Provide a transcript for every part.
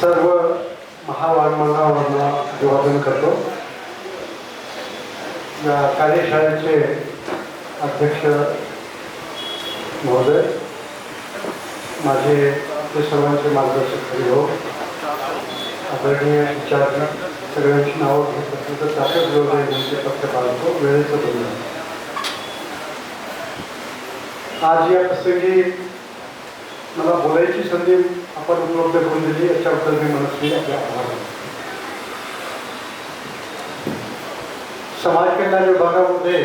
सर्व महामानवांना अभिवादन करतो. या कार्यशाळेचे अध्यक्ष महोदय, माझे ते सर्वांचे मार्गदर्शक हरिभाऊ, आदरणीय विचारक, सगळ्यांची नावं घेत असतील तर त्यातच वेळेचे पक्ष पाळतो, वेळेचं बोलणं. आज या प्रसंगी मला बोलायची संधी आपण उपलब्ध करून दिली, याच्याबद्दल मी मनस्वी आपले आभार मानतो. समाज कल्याण विभागामध्ये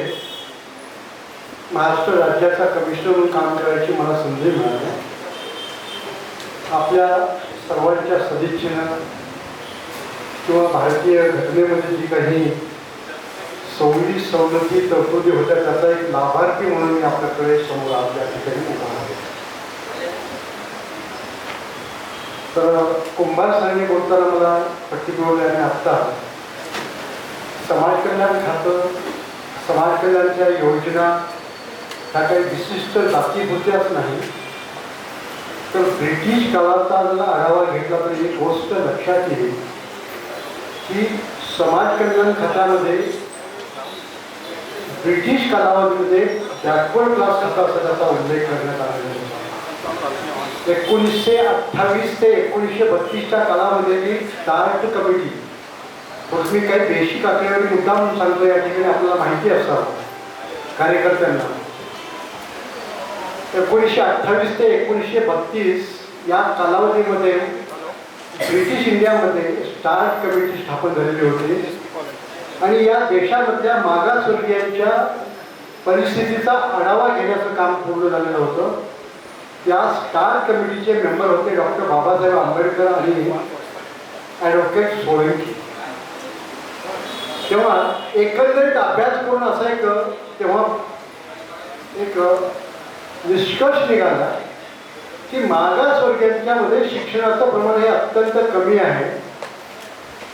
महाराष्ट्र राज्याचा कमिशनर म्हणून काम करायची मला संधी मिळाली. आपल्या सर्वांच्या सदिच्छेनं किंवा भारतीय घटनेमध्ये जी काही सवलती तरतुदी होत्या त्याचा एक लाभार्थी म्हणून मी आपल्याकडे समोर आपल्या ठिकाणी उभा आहे. तर कुंभार साहेबांनी बोलताना मला पट्टीपुरवले आणि आत्ता समाज कल्याण खातं, समाज कल्याणच्या योजना ह्या काही विशिष्ट जातीपुरत्याच नाही, तर ब्रिटिश काळाचा जर आढावा घेतला तर एक गोष्ट लक्षात येईल की समाज कल्याण खात्यामध्ये ब्रिटिश कालावधीमध्ये बॅकवर्ड क्लास खाता असा त्याचा उल्लेख करण्यात आलेला होता. 1928 ते 1932च्या कालामध्ये स्टार्ट कमिटी, मी काही बेसिक आकडेवारी मुद्दा म्हणून सांगतो, या ठिकाणी आपल्याला माहिती असावं कार्यकर्त्यांना. 1928 ते 1932 या कालावधीमध्ये ब्रिटिश इंडियामध्ये स्टार्ट कमिटी स्थापन झालेली होती आणि या देशामधल्या मागासवर्गीयांच्या परिस्थितीचा आढावा घेण्याचं काम पूर्ण झालेलं होतं. या स्टार कमिटीचे मेंबर होते डॉक्टर बाबासाहेब आंबेडकर आणि ॲडव्होकेट सोळंकी. तेव्हा एकंदरीत अभ्यास करून असा तेव्हा एक निष्कर्ष निघाला की मागासवर्गीयांच्यामध्ये शिक्षणाचं प्रमाण हे अत्यंत कमी आहे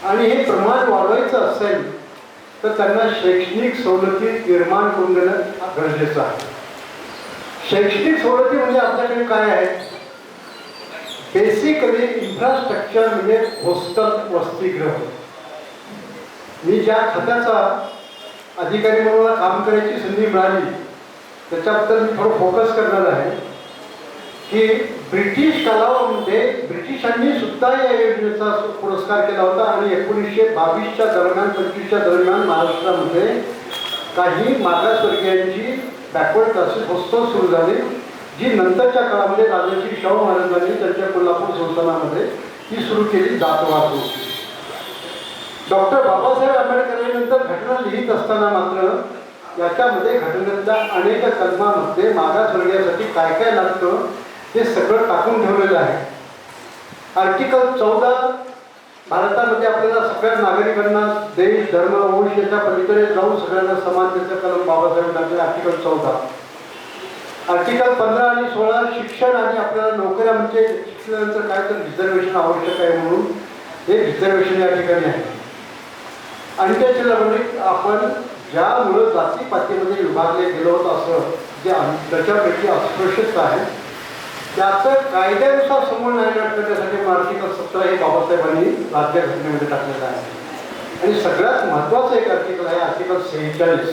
आणि हे प्रमाण वाढवायचं असेल तर त्यांना शैक्षणिक सवलती निर्माण करून देणं गरजेचं आहे. शैक्षणिक सवलती म्हणजे आपल्याकडे काय आहे? बेसिकली इन्फ्रास्ट्रक्चर म्हणजे हॉस्टेल, वसतिगृह. मी ज्या खात्याचा अधिकारी म्हणून काम करायची संधी मिळाली त्याच्याबद्दल मी थोडं फोकस करणार आहे की ब्रिटिश कालावधीमध्ये ब्रिटिशांनी सुद्धा या योजनेचा पुरस्कार केला होता आणि 1922च्या दरम्यान 25च्या दरम्यान महाराष्ट्रामध्ये काही मागासवर्गीयांची बॅकवर्ड क्लासेस हॉस्टेल सुरू झाली, जी नंतरच्या काळामध्ये राजर्षी शाहू महाराजांनी त्यांच्या कोल्हापूर संस्थानामध्ये ती सुरू केली, जात वाहतूक. डॉक्टर बाबासाहेब आंबेडकरांनंतर घटना लिहित असताना मात्र याच्यामध्ये घटनेच्या अनेक कलमामध्ये मागासवर्गीयासाठी काय काय लागतं हे सगळं टाकून ठेवलेलं आहे. आर्टिकल 14 भारतामध्ये आपल्याला सगळ्या नागरिकांना देश, धर्म, वंश याच्या पलीकडे जाऊन सगळ्यांना समानतेचं कलम बाबासाहेबांनी आर्टिकल 14. आर्टिकल 15 आणि 16 शिक्षण आणि आपल्याला नोकऱ्या म्हणजे शिक्षणानंतर काय तर रिझर्वेशन आवश्यक आहे म्हणून हे रिझर्वेशन या ठिकाणी आहे. आणि त्याच्या आपण ज्यामुळं जातीपातीमध्ये विभागले गेलो होतं असं जे त्याच्यापैकी अस्पृश्यता आहे त्याचं कायद्यानुसार समोर नाही करण्यासाठी आर्टिकल 17 हे बाबासाहेबांनी राज्यघटनेमध्ये टाकलेलं आहे. आणि सगळ्यात महत्त्वाचं एक आर्टिकल आहे आर्टिकल 46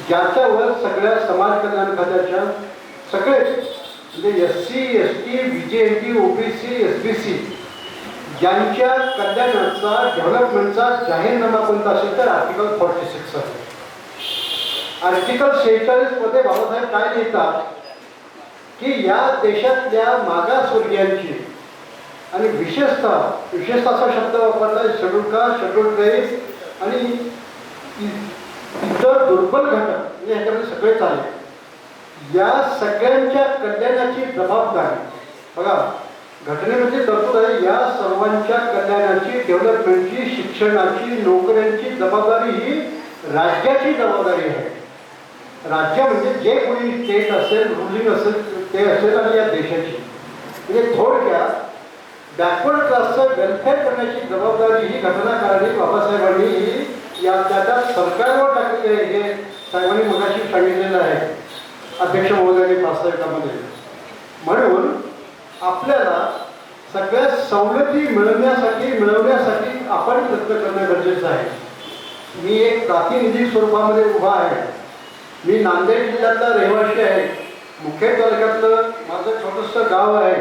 ज्याच्यावर सगळ्या समाज कल्याण खात्याच्या सगळे म्हणजे SC, ST, BJMP, OBC, SBC यांच्या कल्याणाचा डेव्हलपमेंटचा जाहीरनामा कोणता असेल तर आर्टिकल 46 आहे. आर्टिकल 46 मध्ये बाबासाहेब काय लिहितात की या देशातल्या मागासवर्गीयांची आणि विशेषतः असा शब्द वापरला शेड्यूल कास्ट, शेड्यूल ट्राइब्स आणि इतर दुर्बल घटक म्हणजे ह्याच्यामध्ये सगळेच आले, या सगळ्यांच्या कल्याणाची जबाबदारी बघा घटनेमध्ये तरतूद आहे. या सर्वांच्या कल्याणाची, डेव्हलपमेंटची, शिक्षणाची, नोकऱ्यांची जबाबदारी ही राज्याची जबाबदारी आहे. राज्य म्हणजे जे कोणी स्टेट असेल, रुलिंग असेल ते असेल आणि या देशाची म्हणजे थोडक्यात बॅकवर्ड क्लासचं वेलफेअर करण्याची जबाबदारी ही घटनाकारांनी बाबासाहेबांनी ही या त्याच्या सरकारवर टाकलेली आहे. हे साहेबांनी मगाशी सांगितलेलं आहे अध्यक्ष महोदयांनी प्रास्ताविकामध्ये. म्हणून आपल्याला सगळ्या सवलती मिळवण्यासाठी आपण प्रयत्न करणं गरजेचं आहे. मी एक प्रातिनिधिक स्वरूपामध्ये उभा आहे. मी नांदेड जिल्ह्यातला रहिवासी आहे. मुखेड तालुक्यातलं माझं छोटंसं गाव आहे.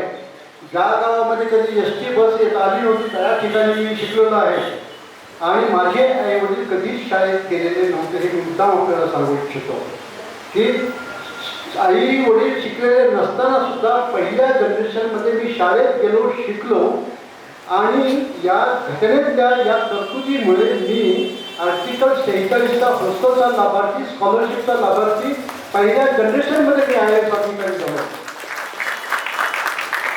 ज्या गावामध्ये कधी एस.टी. बस येत आली नव्हती त्या ठिकाणी मी शिकलेलो आहे. आणि माझे आईवडील कधीच शाळेत गेलेले नव्हते. हे मुद्दाम आपल्याला सांगू इच्छितो की आई वडील शिकलेले नसताना सुद्धा पहिल्या जनरेशनमध्ये मी शाळेत गेलो, शिकलो. आणि या घटनेतल्या या तरतुदीमुळे मी आर्टिकल 46चा हॉस्टेलचा लाभार्थी, स्कॉलरशिपचा लाभार्थी पहिल्या जनरेशनमध्ये मी आय एस अधिकारी झालो.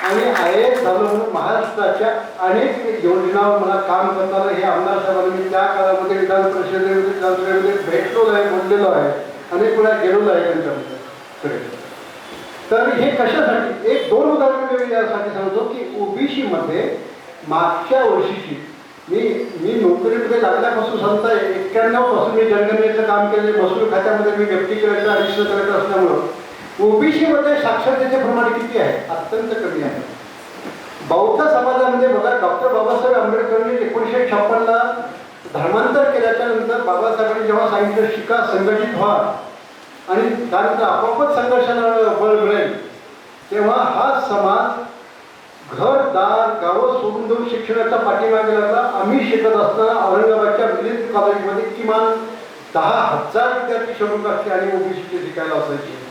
आणि आय एस झालो म्हणून महाराष्ट्राच्या अनेक योजनावर मला काम करताना हे आमदार साहेबांनी मी त्या काळामध्ये विधान परिषदेमध्ये भेटलो आहे, बोललेलो आहे, अनेक वेळा गेलेलो आहे त्यांच्यामध्ये. तर हे कशासाठी, एक दोन उदाहरण मी यासाठी सांगतो की ओबीसी मध्ये मागच्या वर्षीची मी नोकरीमध्ये लागल्यापासून सांगता 91 पासून मी जनगणनेचं काम केले. महसूल खात्यामध्ये मी व्यक्ती कलेक्टर ॲडिशनल कलेक्टर असल्यामुळं ओबीसी मध्ये साक्षरतेचे प्रमाण किती आहे? अत्यंत कमी आहे. बौद्ध समाजामध्ये बघा, डॉक्टर बाबासाहेब आंबेडकरांनी 1956ला धर्मांतर केल्याच्या नंतर बाबासाहेबांनी जेव्हा सांगितलं शिका, संघटित व्हा आणि त्यानंतर आपोआपच संघर्षाला बळ मिळेल, तेव्हा हा समाज घरदार गावं सोडून देऊन शिक्षणाच्या पाठीमागे लागला. आम्ही शिकत असताना औरंगाबादच्या मिलिंद कॉलेजमध्ये किमान 10,000 विद्यार्थी शेड्यूल कास्टचे आणि ओबीसीचे शिकायला असायचे.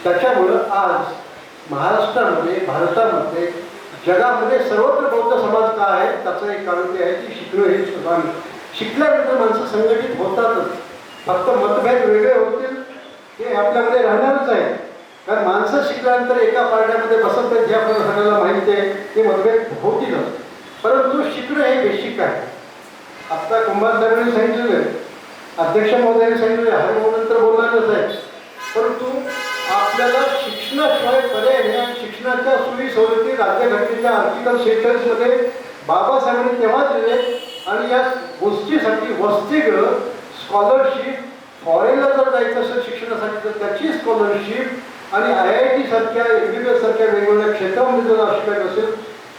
त्याच्यामुळं आज महाराष्ट्रामध्ये, भारतामध्ये, जगामध्ये सर्वत्र बौद्ध समाज का आहे त्याचं एक कारण ते आहे की शिकणं हे सुधारण. शिकल्यानंतर माणसं संघटित होतातच. फक्त मतभेद वेगळे होतील हे आपल्यामध्ये राहणारच आहे. कारण माणसं शिकल्यानंतर एका पारड्यामध्ये बसत आहेत, जे आपल्याला सगळ्याला माहिती आहे, ते मतभेद होतीलच. परंतु शिकणं हे बेसिक आहे. आत्ता कुंभार साहेबांनी सांगितलेलं, अध्यक्ष महोदयांनी सांगितलेलं, हरिभाऊनंतर बोलणारच आहे. परंतु आपल्याला शिक्षणाशिवाय पर्याय नाही. आणि शिक्षणाच्या सोयी सवलती राज्यघटनेच्या आर्टिकल 46मध्ये बाबासाहेबांनी तेव्हा दिले. आणि या गोष्टीसाठी वसतिगृह, स्कॉलरशिप, फॉरेनला जर जायचं असेल शिक्षणासाठी तर त्याची स्कॉलरशिप आणि IIT सारख्या, MBBS सारख्या वेगवेगळ्या क्षेत्रामध्ये जर शिकायचं असेल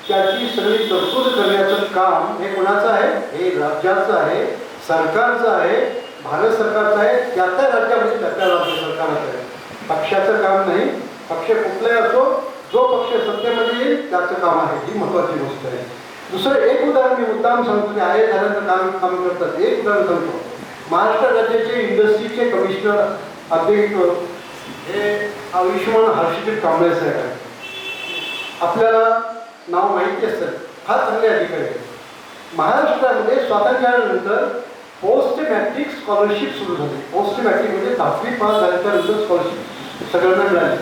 त्याची सगळी तरतूद करण्याचं काम हे कोणाचं आहे? हे राज्याचं आहे, सरकारचं आहे, भारत सरकारचं आहे. त्या त्या राज्यामध्ये त्या त्या राज्य सरकारचं आहे. पक्षाचं काम नाही. पक्ष कुठलाही असो, जो पक्ष सत्तेमध्ये येईल त्याचं काम आहे. ही महत्त्वाची गोष्ट आहे. दुसरं एक उदाहरण मी मुद्दाम सांगतो की आहे झाल्याचं काम करतात. एक उदाहरण सांगतो. महाराष्ट्र राज्याचे इंडस्ट्रीचे कमिशनर अधिक हे आयुष्यमान हर्षदीप कांबळे साहेब आहे. आपल्याला नाव माहिती असेल, फार चांगले अधिकारी आहेत. महाराष्ट्रामध्ये स्वातंत्र्यानंतर पोस्ट मॅट्रिक स्कॉलरशिप सुरू झाली. पोस्ट मॅट्रिक म्हणजे 10वी पास झाल्याच्यानंतर स्कॉलरशिप सगळ्यांना मिळाली.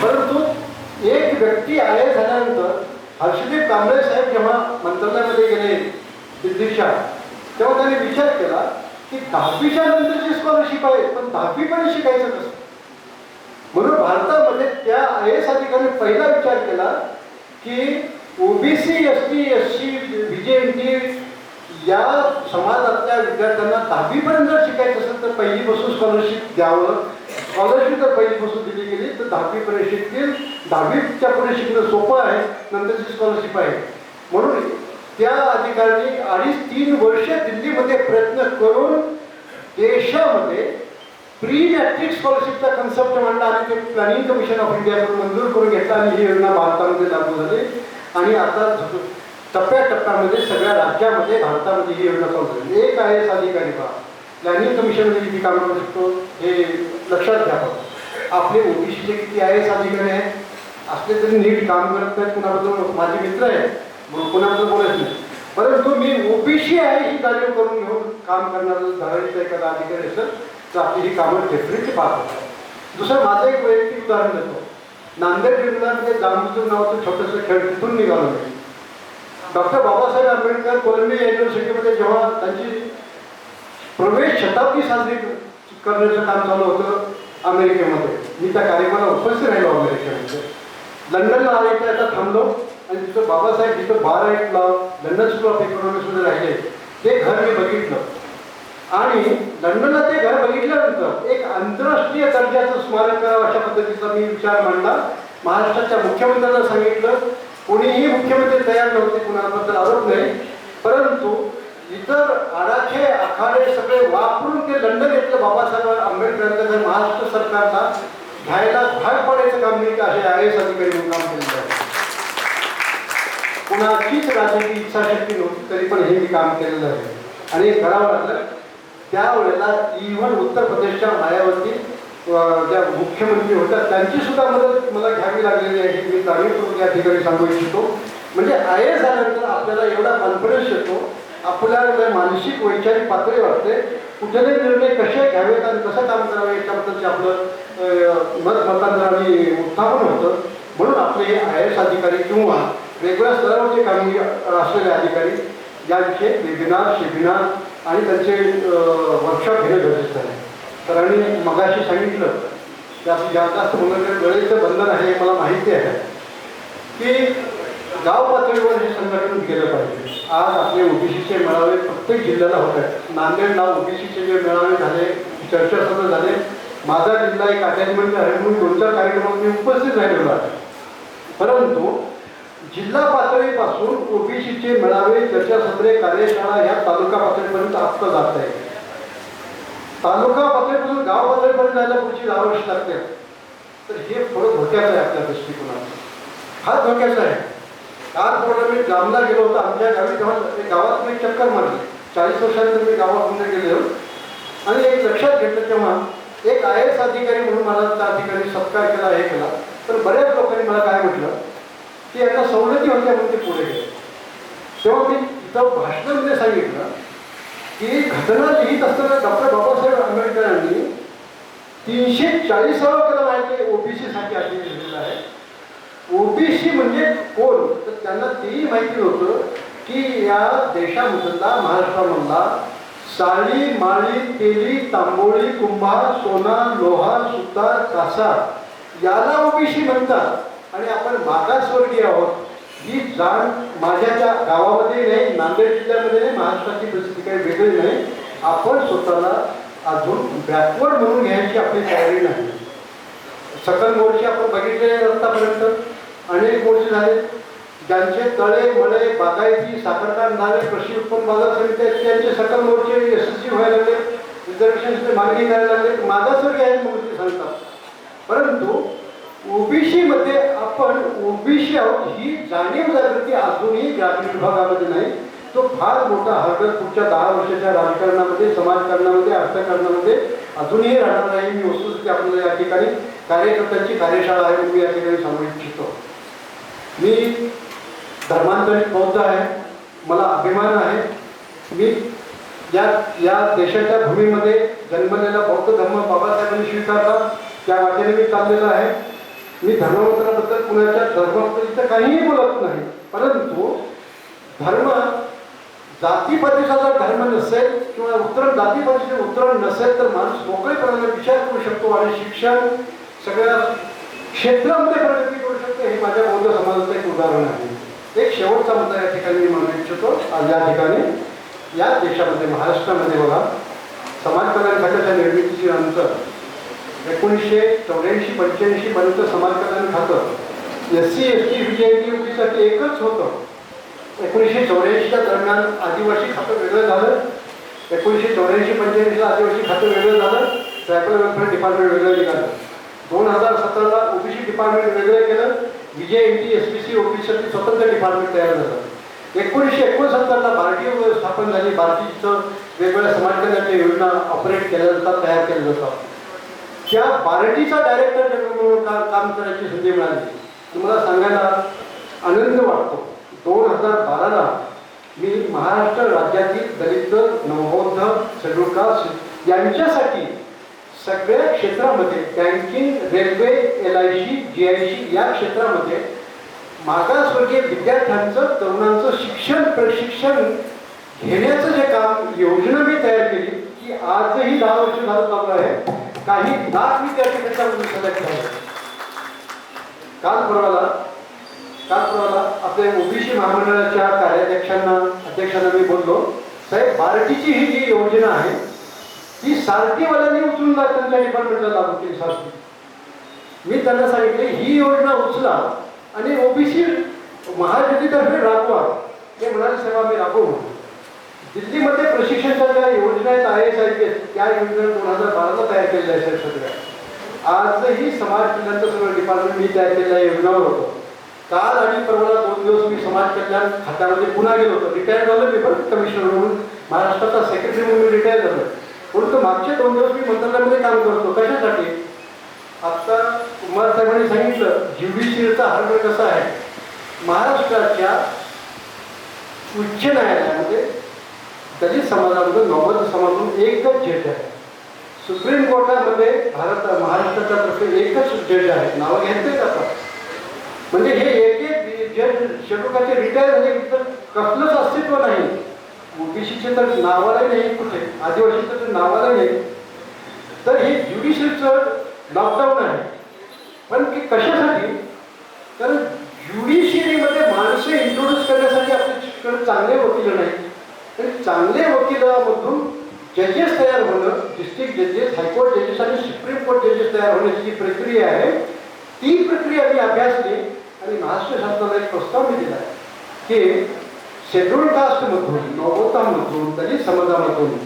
परंतु एक व्यक्ती आय झाल्यानंतर हर्षदीप कांबळे साहेब जेव्हा मंत्रालयामध्ये गेले दिल्लीच्या, तेव्हा त्यांनी विचार केला की 10वीच्या नंतरची स्कॉलरशिप आहे, पण 10वी पण शिकायचं कसं? म्हणून भारतामध्ये त्या IAS अधिकाऱ्यांनी पहिला विचार केला की ओबीसी, ST, SC, VJMT या समाजातल्या विद्यार्थ्यांना 10वीपर्यंत जर शिकायचं असेल तर पहिलीपासून स्कॉलरशिप द्यावं. स्कॉलरशिप जर पहिलीपासून दिली गेली तर 10वीपर्यंत शिकतील. 10वीच्या पुढे शिकणं सोपं आहे, नंतरची स्कॉलरशिप आहे. म्हणून त्या अधिकाऱ्यांनी 2.5-3 वर्ष दिल्लीमध्ये प्रयत्न करून देशामध्ये प्री मॅट्रिक स्कॉलरशिपचा कन्सेप्ट मांडला आणि ते प्लॅनिंग कमिशन ऑफ इंडियाकडून मंजूर करून घेतला आणि ही योजना भारतामध्ये लागू झाली. आणि आता टप्प्याटप्प्यामध्ये सगळ्या राज्यामध्ये, भारतामध्ये ही योजना चालू झाली. एक IAS अधिकारी पहा, प्लॅनिंग कमिशनमध्ये किती काम करू शकतो हे लक्षात घ्या. आपले ओबीसीचे किती IAS अधिकारी आहेत, असले तरी नीट काम करत नाहीत. कुणाबद्दल माझे मित्र आहेत, कोणाबद्दल बोलत नाही. परंतु मी ओबीसी आहे ही जाणीव करून घेऊन काम करणारं धडाडीचा एखादा अधिकारी असेल तर आपली ही कामं डेफिनेटली पार होतात. दुसरं माझं एक वैयक्तिक उदाहरण देतो. नांदेड जिल्ह्यामध्ये जांबुजूर नावाचं छोटंसं खेळ तिथून निघालं नाही. डॉक्टर बाबासाहेब आंबेडकर कोलंबिया युनिव्हर्सिटीमध्ये जेव्हा त्यांची प्रवेश शताब्दी साजरी करण्याचं काम चालू होतं अमेरिकेमध्ये, मी त्या कार्यक्रमाला उपस्थित राहिलो अमेरिकेमध्ये. लंडनला आले तर आता थांबलो आणि तिथं बाबासाहेब जिथं बाराईटला लंडन स्कूल ऑफ इकॉनॉमिक्समध्ये राहिले ते घर मी बघितलं. आणि लंडनला ते घर बघितल्यानंतर एक आंतरराष्ट्रीय दर्जाचं स्मारक करावं अशा पद्धतीचा मी विचार मांडला. महाराष्ट्राच्या मुख्यमंत्र्यांना सांगितलं कोणीही मुख्यमंत्री तयार नव्हते, कुणाबद्दल आरोप नाही, परंतु इतर आडाखे आखाडे सगळे वापरून ते लंडन घेतलं बाबासाहेब आंबेडकरांचं महाराष्ट्र सरकारला घ्यायला भाग पडायचं काम नाही का असे IAS अधिकारी म्हणून काम केलेलं आहे. कुणाचीच राजकीय इच्छाशक्ती नव्हती तरी पण हे मी काम केलेलं आहे आणि करावं लागलं. त्यावेळेला इव्हन उत्तर प्रदेशच्या मायावती ज्या मुख्यमंत्री होत्या त्यांची सुद्धा मदत मला घ्यावी लागलेली आहे. मी जाणीवपूर्वक या ठिकाणी सांगू इच्छितो. म्हणजे IAS झाल्यानंतर आपल्याला एवढा कॉन्फिडन्स येतो, आपल्याला मानसिक वैचारिक पातळी वाटते, कुठले निर्णय कसे घ्यावेत आणि कसं काम करावे याच्याबद्दलचे आपलं मतांतराने उत्थापन होतं. म्हणून आपले हे IAS अधिकारी किंवा वेगवेगळ्या स्तरावरचे कामगिरी असलेले अधिकारी यांचे वेबिनार शेबिनार आणि त्यांचे वर्कशॉप घेणं गरजेचं आहे. तर आणि मगाशी सांगितलं की आपली जास्त वेळेचं बंधन आहे हे मला माहिती आहे की गाव पातळीवर हे संघटन केलं पाहिजे. आज आपले OBCचे मेळावे प्रत्येक जिल्ह्याला होत आहेत. नांदेडला OBCचे जे मेळावे झाले, चर्चासत्र झाले. माझा जिल्हा एक अटॅचमेंट आहे म्हणून 2-4 कार्यक्रमात मी उपस्थित राहिलेलो आहे. परंतु जिल्हा पातळीपासून OBCचे मेळावे, चर्चासत्रे, कार्यशाळा ह्या तालुका पातळीपर्यंत आत्ता जात आहे. तालुका पातळीपासून गाव पातळीपर्यंत जायला पुढची 10 वर्ष लागते. तर हे थोडं धोक्याचं आहे आपल्या दृष्टिकोनात. हा धोक्याचा आहे. काल थोडं मी जामला गेलो होतो आमच्या गावी, तेव्हा गावात मी चक्कर मारली. 40 वर्षानंतर मी गावात गेलो आणि एक लक्षात घेतलं तेव्हा एक IAS अधिकारी म्हणून मला त्या ठिकाणी सत्कार केला, हे केला. तर बऱ्याच लोकांनी मला काय म्हटलं की यांना सवलती होत्या म्हणून ते पुढे गेले. तेव्हा मी इथं भाषणामध्ये सांगितलं की घटना लिहित असताना डॉक्टर बाबासाहेब आंबेडकरांनी 340वा कलम आहे ते OBCसाठी असे लिहिलेलं आहे. OBC म्हणजे कोण, तर त्यांना तेही माहिती होतं की या देशामधला महाराष्ट्रामधला साळी माळी तेली तांबोळी कुंभार सोना लोहा सुतार कासा याला OBC म्हणतात. आणि आपण मागासवर्गीय आहोत ही जाण माझ्या त्या गावामध्ये नाही, नांदेड जिल्ह्यामध्ये नाही, महाराष्ट्राची परिस्थिती काही वेगळी नाही. आपण स्वतःला अजून बॅकवर्ड म्हणून घ्यायची आपली तयारी नाही. सकल मोर्चे आपण बघितले आतापर्यंत अनेक मोर्चे झाले, ज्यांचे तळे मळे बागायती साखर कारखाने कृषी उत्पन्न बाजार समिती त्यांचे सकल मोर्चे यशस्वी व्हायला लागले, रिझर्वेशनची मागणी करायला लागले, मागासवर्गीय आहेत म्हणून ते सांगतात. परंतु OBC मध्ये आपण OBC आहोत ही जाणीव जागृती अजूनही ग्रामीण विभागामध्ये नाही. तो फार मोठा हरकत पुढच्या 10 वर्षाच्या राजकारणामध्ये, समाजकारणामध्ये, अर्थकारणामध्ये अजूनही राहणार आहे. मी वस्तुस्थिती आपल्याला या ठिकाणी कार्यकर्त्यांची कार्यशाळा आहे म्हणून मी या ठिकाणी सांगू इच्छितो. मी धर्मांतरित बौद्ध आहे, मला अभिमान आहे. मी या देशाच्या भूमीमध्ये जन्मलेला बौद्ध धर्म बाबासाहेबांनी स्वीकारला, त्या वाटेने मी चाललेलो आहे. मी धर्ममताबद्दल कुणाच्या धर्माबद्दल काहीही बोलत नाही, परंतु धर्म जातीपातीचा जर धर्म नसेल किंवा जातीपातीचे उतरण नसेल तर माणूस मोकळेपणाने विचार करू शकतो आणि शिक्षण सगळ्या क्षेत्रामध्ये प्रगती करू शकतो. हे माझ्या बौद्ध समाजाचं एक उदाहरण आहे. एक शेवटचा मुद्दा या ठिकाणी मी मांडू इच्छितो. आज या ठिकाणी या देशामध्ये महाराष्ट्रामध्ये बघा, समाज कल्याण खात्याच्या निर्मितीची नंतर 1984-85 पर्यंत समाज कल्याण खातं SC ST VJNT साठी एकच होतं. 1984च्या दरम्यान आदिवासी खातं वेगळं झालं, 1984-85 आदिवासी खातं वेगळं झालं, ट्रायबल वेलफेअर डिपार्टमेंट वेगळं निघालं. 2017ला OBC डिपार्टमेंट वेगळं केलं, VJNT SBC OBCसाठी स्वतंत्र डिपार्टमेंट तयार झालं. 1969ला बार्टी स्थापन झाली. बार्टीचं वेगवेगळ्या समाज कल्याणाच्या योजना ऑपरेट केल्या जातात, तयार केल्या जातात. त्या बार्टीचा डायरेक्टर म्हणून काम करायची संधी मिळाली. तुम्हाला सांगायला आनंद वाटतो, 2012ला मी महाराष्ट्र राज्यातील दलित, नवबौद्ध, शेड्यूल कास्ट यांच्यासाठी सगळ्या क्षेत्रामध्ये बँकिंग, रेल्वे, LIC, GIC या क्षेत्रामध्ये मागासवर्गीय विद्यार्थ्यांचं, तरुणांचं प्रशिक्षण घेण्याचं जे काम योजना मी तयार केली की आजही 10 वर्ष झालं चालू आहे. काही लाख विद्यार्थी त्याच्यामध्ये सिलेक्ट झाले. काल परवाला आपल्या OBC महामंडळाच्या अध्यक्षांना मी बोललो, साहेब बार्टीची ही जी योजना आहे ती सारथीवाल्यांनी उचलून त्यांच्या डिपार्टमेंटला लागू केली. सारथी मी त्यांना सांगितले ही योजना उचला आणि OBC महायुतीतर्फे राबवा, ते म्हणाले सेवा मी राबवू. दिल्लीमध्ये प्रशिक्षणाच्या ज्या योजना आहेत IAS त्या योजना 2012ला तयार केलेल्या आहेत सगळ्या. आजही समाज कल्याणचं सगळं डिपार्टमेंट मी तयार केलेल्या योजनावर होतो. काल आणि परवा 2 दिवस मी समाज कल्याण खात्यामध्ये पुन्हा गेलो होतो. रिटायर झालो मी पण कमिशनर म्हणून, महाराष्ट्राचा सेक्रेटरी म्हणून मी रिटायर झालो. परंतु मागचे 2 दिवस मी मंत्रालयामध्ये काम करतो. कशासाठी? आता कुमार साहेबांनी सांगितलं ज्युडिशियलचा हार्डवेअर कसा आहे. महाराष्ट्राच्या उच्च न्यायालयामध्ये दलित समाजामध्ये 90 समाजातून एकच जज आहे. सुप्रीम कोर्टामध्ये महाराष्ट्राच्या तर्फे एकच जज आहे. नावं घेतलेच आता. म्हणजे हे एक जज शेड्यूलचे रिटायर झाले तर कसलंच अस्तित्व नाही. ओबीसीचे तर नावाला नाही, कुठे आदिवासीचं तर नावाला नाही. तर हे ज्युडिशियलचं लॉकडाऊन आहे. पण की कशासाठी? तर ज्युडिशियरीमध्ये माणसं इंट्रोड्यूस करण्यासाठी आपल्याकडे चांगले वकील नाही. तर चांगले वकिलामधून जजेस तयार होणं, डिस्ट्रिक्ट जजेस, हायकोर्ट जजेस आणि सुप्रीम कोर्ट जजेस तयार होण्याची जी प्रक्रिया आहे ती प्रक्रिया मी अभ्यासली आणि महाराष्ट्र शासनाला एक प्रस्ताव मी दिला की शेड्यूल कास्टमधून, नवोतामधून, दलित समाजामधून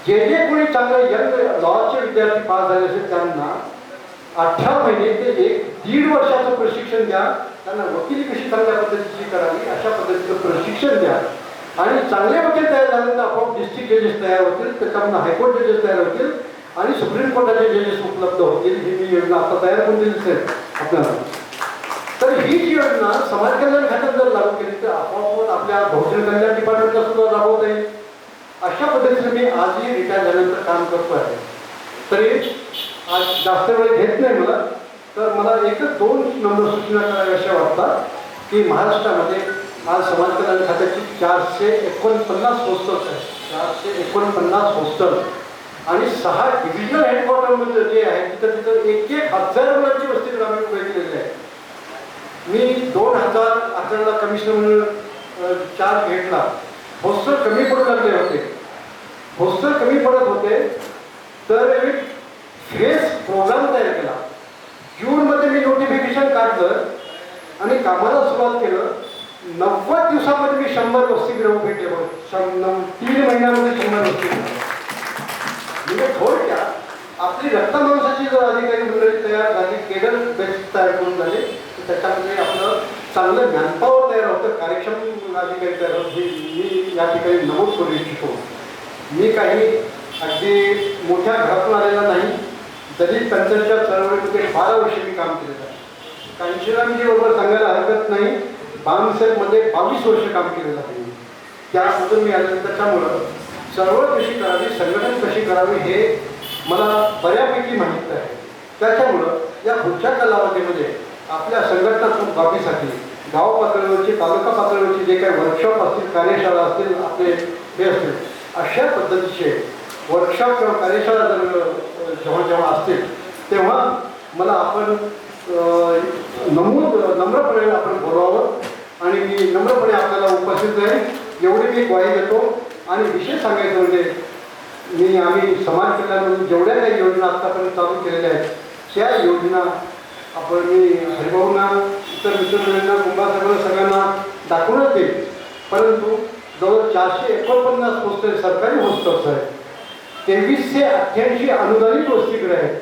जे कोणी चांगले यंग लॉचे विद्यार्थी पास झाले असेल त्यांना 18 महिने ते 1.5 वर्षाचं प्रशिक्षण द्या. त्यांना वकिली कशी चांगल्या पद्धतीची करावी अशा पद्धतीचं प्रशिक्षण द्या. आणि चांगले वकील तयार झाल्यानंतर आपोआप डिस्ट्रिक्ट जजेस तयार होतील, त्याच्यामधून हायकोर्ट जजेस तयार होतील आणि सुप्रीम कोर्टाचे जजेस उपलब्ध होतील. ही मी योजना आता तयार करून दिली असेल आपल्याला. तर ही जी योजना समाज कल्याण खात्यात जर लागू केली तर आपोआप आपल्या बहुजन कल्याण डिपार्टमेंटला सुद्धा राबवता येईल. अशा पद्धतीने मी आजही रिटायर झाल्यानंतर काम करतो आहे. तरी आज जास्त वेळ घेत नाही मला. तर मला एकच 2 नंबर सूचना कराव्याशा वाटतात की महाराष्ट्रामध्ये आज समाज कल्याण खात्याची 449 हॉस्टेल्स आहेत. 449 हॉस्टेल आणि 6 डिव्हिजनल हेडक्वार्टरमध्ये जे आहे तिथं 1,000 मुलांची वसतिगृह आम्ही उभे केलेली आहे. मी 2018ला कमिशनर म्हणून चार्ज घेतला. हॉस्टेल कमी पडू लागले होते. हॉस्टेल कमी पडत होते तर एक फेस प्रोग्राम तयार केला. जूनमध्ये मी नोटिफिकेशन काढलं आणि कामाला सुरुवात केलं. 90 दिवसामध्ये मी 100 वसतिगृह उभे केलं. 3 महिन्यामध्ये 100 वसतिगृह. म्हणजे थोडक्यात आपली रक्तमांसाची जर अधिकारी मंडळी तयार झाली, केडर बेस तयार करून झाले तर त्याच्यामध्ये आपलं चांगलं मॅनपॉवर तयार होतं, कार्यक्षम अधिकारी तयार होतं. हे मी या ठिकाणी नमूद करू इच्छितो. मी काही अगदी मोठ्या घरातून आलेला नाही. दलित पंचायतच्या चळवळीमध्ये 12 वर्ष मी काम केलेलं आहे. कांशीरामजी बरोबर सांगायला हरकत नाही, बांगसेलमध्ये 22 वर्ष काम केलेलं आहे. त्यामधून मी आलेलं. त्याच्यामुळं चळवळ कशी करावी, संघटन कशी करावी हे मला बऱ्यापैकी माहीत आहे. त्याच्यामुळं या पुढच्या कालावधीमध्ये आपल्या संघटनात्मक बाबीसाठी गाव पातळीवरची, तालुका पातळीवरची जे काही वर्कशॉप असतील, कार्यशाळा असतील, आपले हे असतील, अशा पद्धतीचे वर्कशॉप किंवा कार्यशाळा जर जेव्हा असतील तेव्हा मला आपण नम्रपणे आपण बोलवावं आणि मी नम्रपणे आपल्याला उपस्थित राहील एवढी मी ग्वाही देतो. आणि विशेष सांगायचं म्हणजे आम्ही समाज कल्याणमधून जेवढ्या काही योजना आत्तापर्यंत चालू केलेल्या आहेत त्या योजना आपण मी हरिभाऊंना, इतर मित्रमंडळींना, कुंभासाहेबांना सगळ्यांना दाखवूनच देईल. परंतु जवळ 449 हॉस्टेल सरकारी हॉस्टेल्स आहेत. 2388 अनुदानित वसतिगृह आहेत.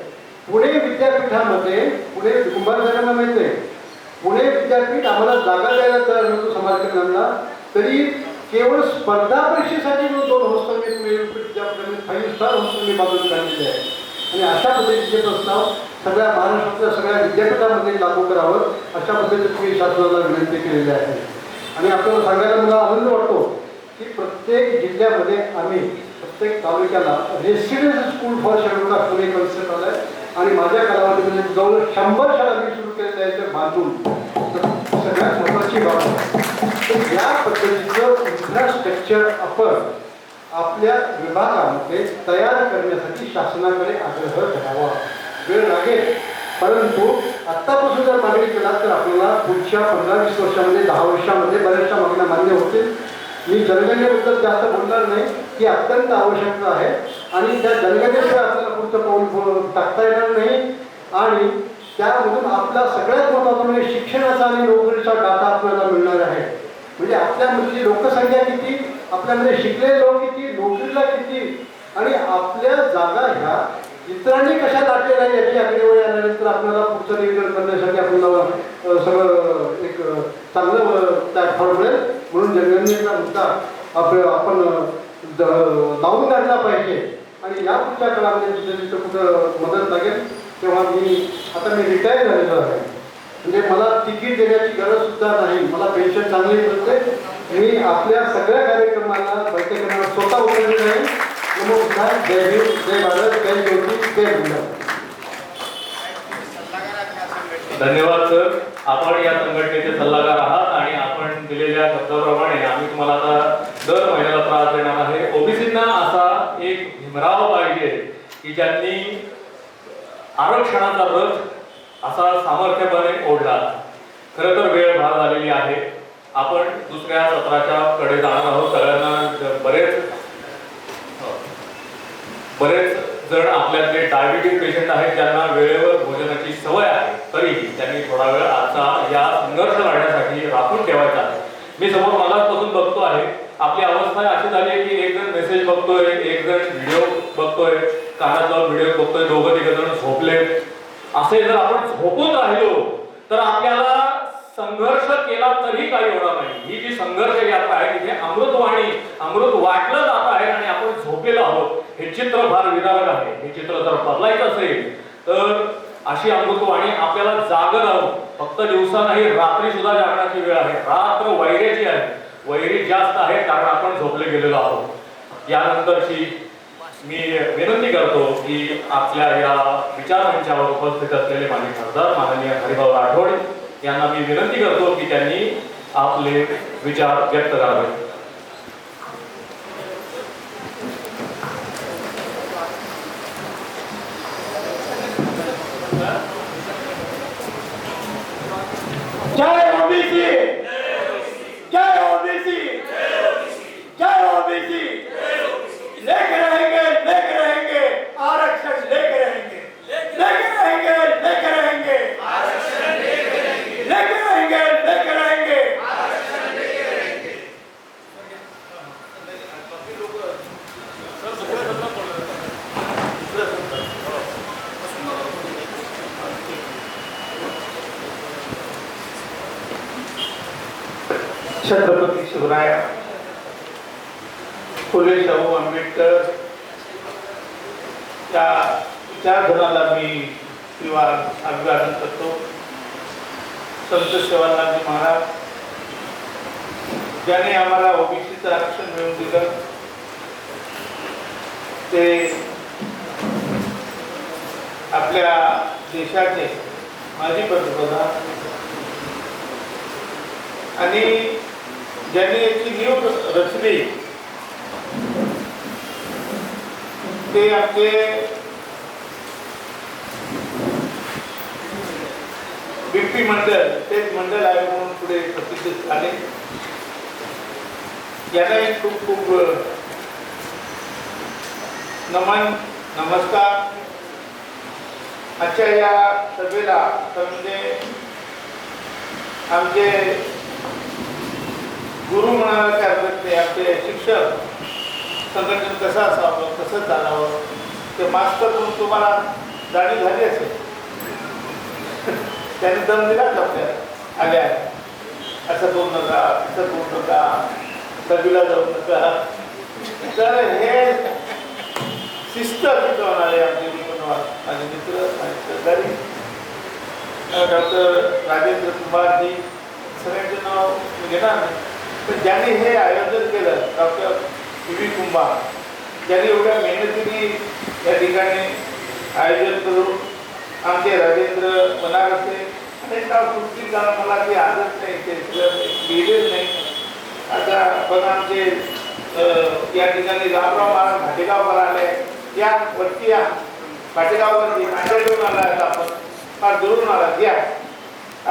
पुणे विद्यापीठामध्ये, पुणे कुंभारसाहेबांना माहीत आहे, पुणे विद्यापीठ आम्हाला जागा द्यायला तयार होतो समाज कल्याणला. तरी केवळ स्पर्धा परीक्षेसाठी 2 हॉस्टेल मी पुणे विद्यापीठामध्ये 5 स्टार हॉस्टेल मी बाजूला काढलेले आहे. आणि अशा पद्धतीचे प्रस्ताव सगळ्या महाराष्ट्रातल्या सगळ्या विद्यापीठामध्ये लागू करावं अशा पद्धतीने मी शासनाला विनंती केलेली आहे. आणि आपल्याला सांगायला मला आनंद वाटतो की प्रत्येक जिल्ह्यामध्ये आम्ही प्रत्येक तालुक्याला residence school for schedule caste Pune concept आला आहे. आणि माझ्या कालावधीमध्ये जवळ 100 शाळा मी सुरू केलेल्या आहेत बांधून. सगळ्यात महत्त्वाची बाब आहे. तर या पद्धतीचं इन्फ्रास्ट्रक्चर आपण आपल्या विभागामध्ये तयार करण्यासाठी शासनाकडे आग्रह करावा. वेळ लागेल, परंतु आत्तापासून जर मागणी केला तर आपल्याला पुढच्या 15-20 वर्षामध्ये, 10 वर्षामध्ये बऱ्याचशा मागण्या मान्य होतील. मी जनगणनेबद्दल जास्त बोलणार नाही, की अत्यंत आवश्यकता आहे आणि त्या जनगणनेशिवाय आपल्याला पुढचं पाऊल टाकता येणार नाही. आणि त्यामधून आपला सगळ्यात महत्त्वाचा म्हणजे शिक्षणाचा आणि नोकरीचा डाटा आपल्याला मिळणार आहे. म्हणजे आपल्यामधली लोकसंख्या किती, आपल्यामध्ये शिकलेले लोक किती, नोकरीला किती, आणि आपल्या जागा ह्या इतरांनी कशा दाटलेल्या आहे याची आकडेवारी आल्यानंतर आपल्याला पुढचं नियोजन करण्यासाठी आपल्याला सगळं एक चांगलं प्लॅटफॉर्म मिळेल. म्हणून जनगणनेचा मुद्दा आपण लावून काढला पाहिजे. आणि या पुढच्या काळामध्ये जिथं कुठं मदत लागेल तेव्हा आता मी रिटायर झालेलो आहे, म्हणजे मला तिकीट देण्याची गरज सुद्धा नाही, मला पेन्शन चांगली मिळते. मी आपल्या सगळ्या कार्यक्रमाला बैठकांना स्वतः उपलब्ध राहील. नमस्कार, जय हिंद, जय भारत, जय ज्योती, जय गुजरात. धन्यवाद सर. आपण या संघटनेचे सल्लागार आहात आणि आपण दिलेल्या शब्दाप्रमाणे आम्ही तुम्हाला आता दर महिन्याला त्रास देणार आहे. ओबीसींना असा एक भीमराव पाहिजे की ज्यांनी आरक्षणाचा रथ असा सामर्थ्यपणे ओढला. खरं तर वेळ फार झालेली आहे. आपण दुसऱ्या सत्राच्या कडे जाणार आहोत. सगळ्यांना बरेच जण आपल्यातले डायबिटीज पेशंट आहेत ज्यांना वेळेवर भोजनाची सवय आहे, तरीही त्यांनी थोडा वेळ आजचा या संघर्ष लढण्यासाठी राखून ठेवायचा आहे. मी समोर मगाचपासून बघतो आहे, आपली अवस्था अशी झाली आहे की एक जण मेसेज बघतोय, एक जण व्हिडिओ बघतोय, कानात लावून व्हिडिओ बघतोय, दोघं तिघ जण झोपले. असे जर आपण झोपून राहिलो तर आपल्याला संघर्ष केला तरी काही होणार नाही. ही जी संघर्ष यात्रा आहे तिथे अमृतवाणी, अमृत वाटलं जात आहे आणि आपण झोपलेलो आहोत. हे चित्र फार विदारक आहे. हे चित्र जर बदलायचं असेल तर अशी अमृतवाणी आपल्याला जागं राहून, फक्त दिवसा नाही रात्री सुद्धा जागण्याची वेळ आहे. रात्र वैर्याची आहे, वैरी जास्त आहे कारण आपण झोपले गेलेलो आहोत. यानंतरची मी विनंती करतो की आपल्या या विचारांच्यावर उपस्थित असलेले माजी खासदार माननीय हरिभाऊ राठोड यांना मी विनंती करतो की त्यांनी आपले विचार व्यक्त करावे. जय ओबीसी, जय ओबीसी, जय ओबीसी. लेके रहेंगे आरक्षण, लेके रहेंगे लेके रहेंगे आरक्षण, लेके रहेंगे आरक्षण, लेके रहेंगे. छत्रपती शिवराय फुले शाहू आंबेडकर त्या विचारधराला मी किंवा अभिवादन करतो. संत सेवालालजी महाराज ज्याने आम्हाला ओबीसीचं आरक्षण मिळवून दिलं, ते आपल्या देशाचे माजी पंतप्रधान आणि ज्यांनी याची नीव रचली ते आमचे बीपी मंडळ, तेच मंडळ आहे म्हणून पुढे प्रसिद्ध झाले. यांनाही खूप खूप नमन, नमस्कार. आजच्या या सभेला म्हणजे आमचे गुरु म्हणाले त्या अर्थाने आमचे शिक्षक संघटन कसं असावं, कसं चालावं ते मास्तर म्हणून तुम्हाला जाणीव झाली असेल. त्यांनी दम दिलाच आपल्याला आल्या, असं बोलू नका, असं बोलू नका, सभेला जाऊ नका. तर हे शिस्त शिकवून आले आमचे माझे मित्र आणि सहकारी डॉक्टर राजेंद्र कुमारजी, सगळ्यांचे नाव मी घेणार नाही, पण ज्यांनी हे आयोजन केलं, डॉक्टर पी कुंभार, ज्यांनी एवढ्या मेहनतीने या ठिकाणी आयोजन करून आमचे राजेंद्र बनारसे अनेक नाव सुटली, कारण मला ती आदत नाही, ते लिहिलेच नाही. आता पण आमचे या ठिकाणी रामराव महाराज भाटेगावकर आले, या वरती या भाटेगाववरती नांदेडहून आला आहे, आपण फार दुरून आला या.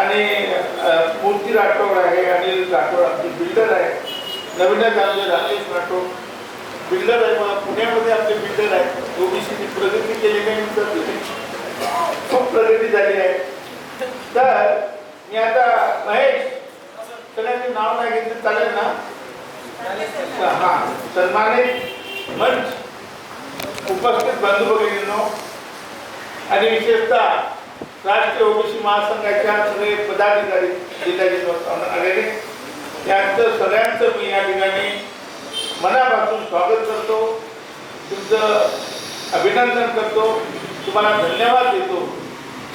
आणि मूर्ती राठोड आहे, अनिल राठोड आमचे बिल्डर आहे, नवीनच आमचे राजेश राठोड बिल्डर आहे, मला पुण्यामध्ये आमचे बिल्डर आहे. ओबीसीची प्रगती केली नाही, खूप प्रगती झाली आहे. तर मी आता महेश सगळ्यांचे नाव नाही घेतलं चालेल ना? हा, सन्मानित मंच उपस्थित बंधू भगिनींनो आणि विशेषतः राष्ट्रीय ओबीसी महासंघाच्या सगळे पदाधिकारी जिल्हाधिकारी आलेले त्यांचं सगळ्यांचं मी या ठिकाणी मनापासून स्वागत करतो, तुमचं अभिनंदन करतो, तुम्हाला धन्यवाद देतो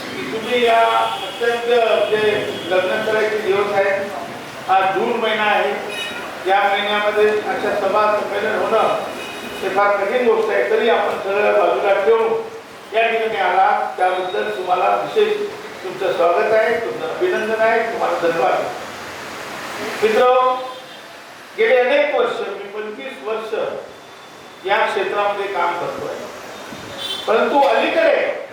की तुम्ही या अत्यंत जे लग्न करायचे दिवस आहेत, हा जून महिना आहे, या महिन्यामध्ये अशा सभा संमेलन होणं हे फार कठीण गोष्ट आहे, तरी आपण सगळं बाजूला ठेवून या ठिकाणी आला त्याबद्दल तुम्हाला विशेष तुमचं स्वागत आहे, तुमचं अभिनंदन आहे, तुम्हाला धन्यवाद. मित्र, गेले अनेक वर्ष मी 25 वर्ष या क्षेत्रामध्ये काम करतोय, परंतु अलीकडे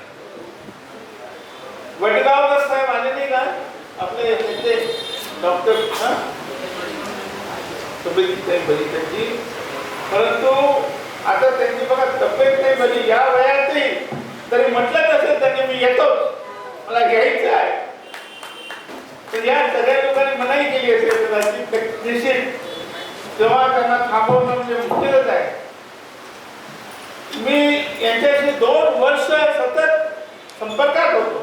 वडगावकर साहेब आले नाही का आपले डॉक्टर तब्येत नाही बरी त्यांची, परंतु आता त्यांची बघा तब्येत नाही बरी या वयातही तरी म्हटलं तसं त्यांनी मी येतोच, मला घ्यायचं आहे. तर या सगळ्या लोकांनी मनाई केली असेल कदाचित निश्चित तेव्हा त्यांना थांबवणं म्हणजे मुश्किलच आहे. मी यांच्याशी 2 वर्ष सतत संपर्कात होतो.